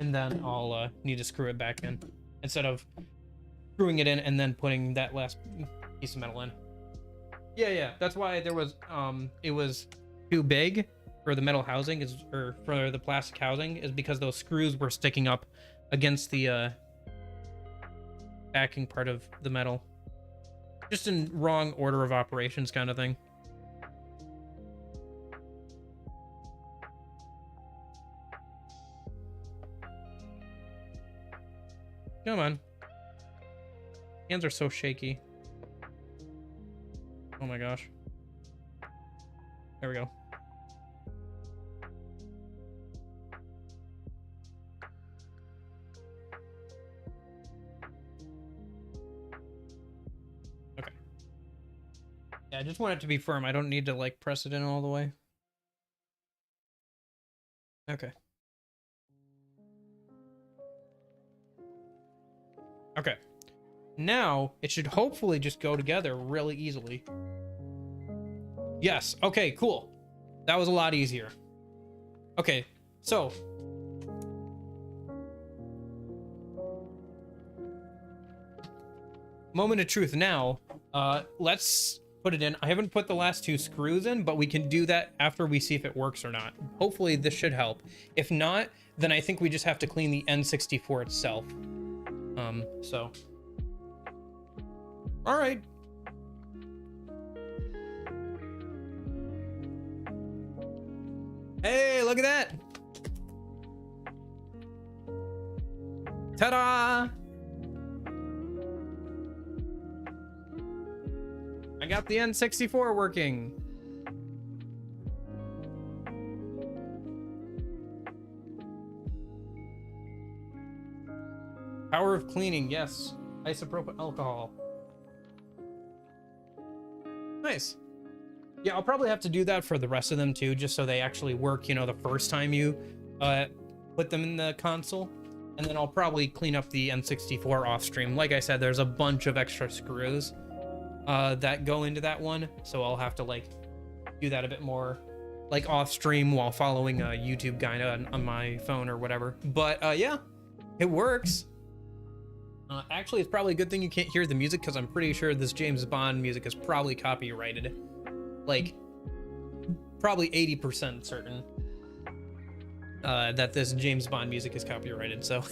And then I'll need to screw it back in instead of screwing it in and then putting that last piece of metal in. Yeah, that's why there was, it was too big for the metal housing, or for the plastic housing, is because those screws were sticking up against the, backing part of the metal. Just in wrong order of operations kind of thing. Come on. Hands are so shaky. Oh my gosh. There we go. Yeah, I just want it to be firm. I don't need to like press it in all the way. Okay. Okay. Now it should hopefully just go together really easily. Yes. Okay, cool. That was a lot easier. Okay, so moment of truth now. Let's put it in. I haven't put the last two screws in, but we can do that after we see if it works or not. Hopefully this should help. If not, then I think we just have to clean the N64 itself. So. All right. Hey, look at that. Ta-da! I got the N64 working. Power of cleaning, yes. Isopropyl alcohol. Nice. Yeah, I'll probably have to do that for the rest of them too, just so they actually work, you know, the first time you put them in the console. And then I'll probably clean up the N64 off stream. Like I said, there's a bunch of extra screws that go into that one, so I'll have to like do that a bit more like off stream while following a YouTube guide on my phone or whatever. But yeah, it works. Actually, it's probably a good thing you can't hear the music, because I'm pretty sure this James Bond music is probably copyrighted. Like, probably 80% certain that this James Bond music is copyrighted, so.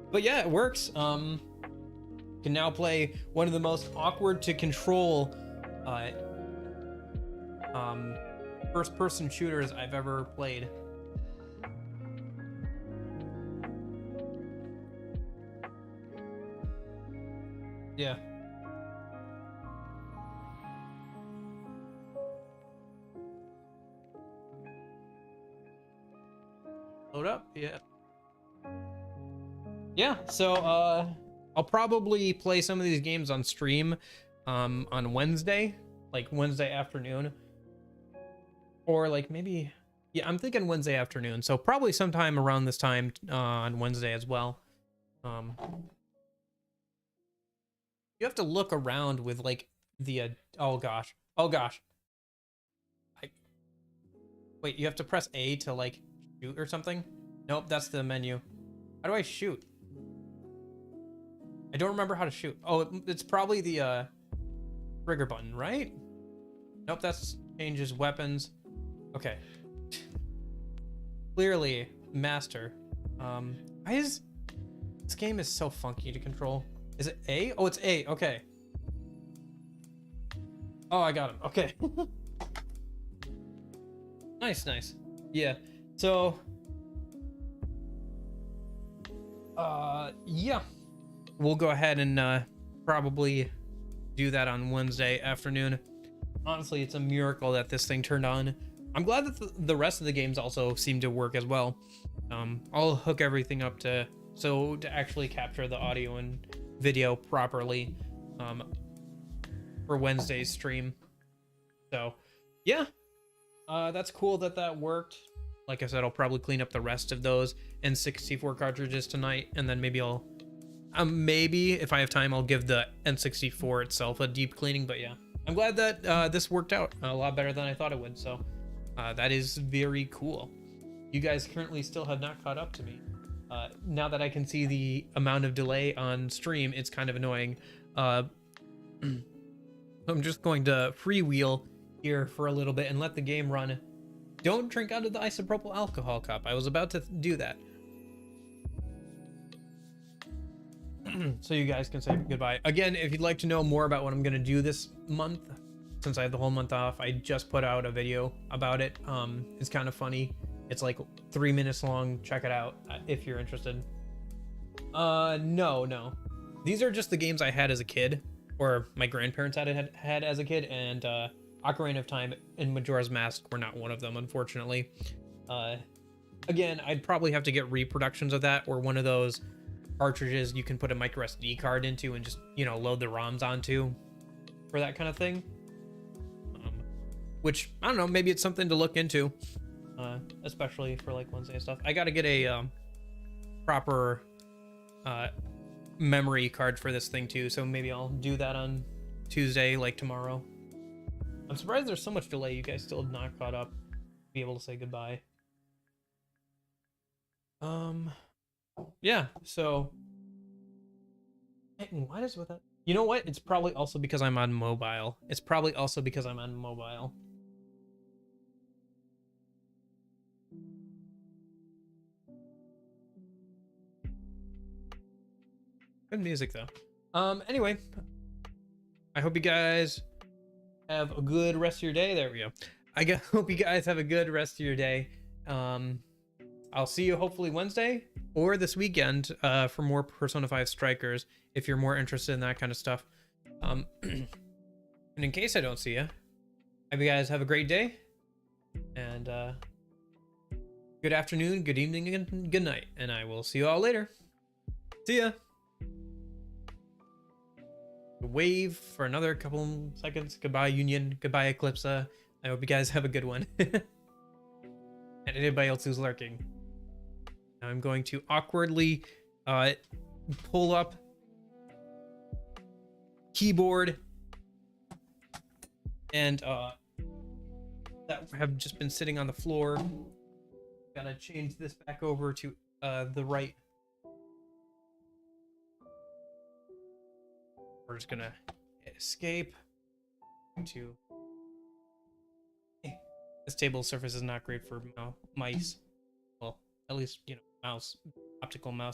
But yeah, it works. Can now play one of the most awkward to control first-person shooters I've ever played. Yeah. Load up, yeah. Yeah, so I'll probably play some of these games on stream on Wednesday, like Wednesday afternoon. Or like maybe, yeah, I'm thinking Wednesday afternoon, so probably sometime around this time on Wednesday as well. You have to look around with like the oh gosh. Wait, you have to press A to like shoot or something? Nope, that's the menu. How do I shoot? I don't remember how to shoot. Oh, it's probably the trigger button, right? Nope, that's changes weapons. Okay. Clearly master. Why is this game is so funky to control? Is it A? Oh, it's A. Okay. Oh, I got him. Okay. Nice. Yeah. So, yeah. We'll go ahead and probably do that on Wednesday afternoon. Honestly, it's a miracle that this thing turned on. I'm glad that the rest of the games also seem to work as well. I'll hook everything up to actually capture the audio and video properly for Wednesday's stream. So yeah, that's cool that worked. Like I said, I'll probably clean up the rest of those N64 cartridges tonight, and then maybe I'll maybe if I have time I'll give the N64 itself a deep cleaning. But yeah, I'm glad that this worked out a lot better than I thought it would, so that is very cool. You guys currently still have not caught up to me. Now that I can see the amount of delay on stream, it's kind of annoying. I'm just going to freewheel here for a little bit and let the game run. Don't drink out of the isopropyl alcohol cup. I was about to do that. So you guys can say goodbye. Again, if you'd like to know more about what I'm going to do this month, since I have the whole month off, I just put out a video about it. It's kind of funny. It's like 3 minutes long. Check it out if you're interested. No. These are just the games I had as a kid, or my grandparents had as a kid, and Ocarina of Time and Majora's Mask were not one of them, unfortunately. Again, I'd probably have to get reproductions of that, or one of those cartridges you can put a micro SD card into and just, you know, load the ROMs onto for that kind of thing. Which, I don't know, maybe it's something to look into. Especially for like Wednesday and stuff. I gotta get a proper memory card for this thing too, so maybe I'll do that on Tuesday, like tomorrow. I'm surprised there's so much delay. You guys still have not caught up. Be able to say goodbye. Yeah. So, what is with that? You know what? It's probably also because I'm on mobile. Good music though. Anyway, I hope you guys have a good rest of your day. There we go. Hope you guys have a good rest of your day. I'll see you hopefully Wednesday or this weekend for more Persona 5 Strikers if you're more interested in that kind of stuff. And in case I don't see you, hope you guys have a great day, and good afternoon, good evening, and good night, and I will see you all later. See ya. Wave for another couple seconds. Goodbye, Union. Goodbye, Eclipse. I hope you guys have a good one. And anybody else who's lurking. Now I'm going to awkwardly pull up keyboard and that have just been sitting on the floor. Gotta change this back over to the right. We're just gonna escape to. This table surface is not great for mice. Well, at least, you know, mouse, optical mouse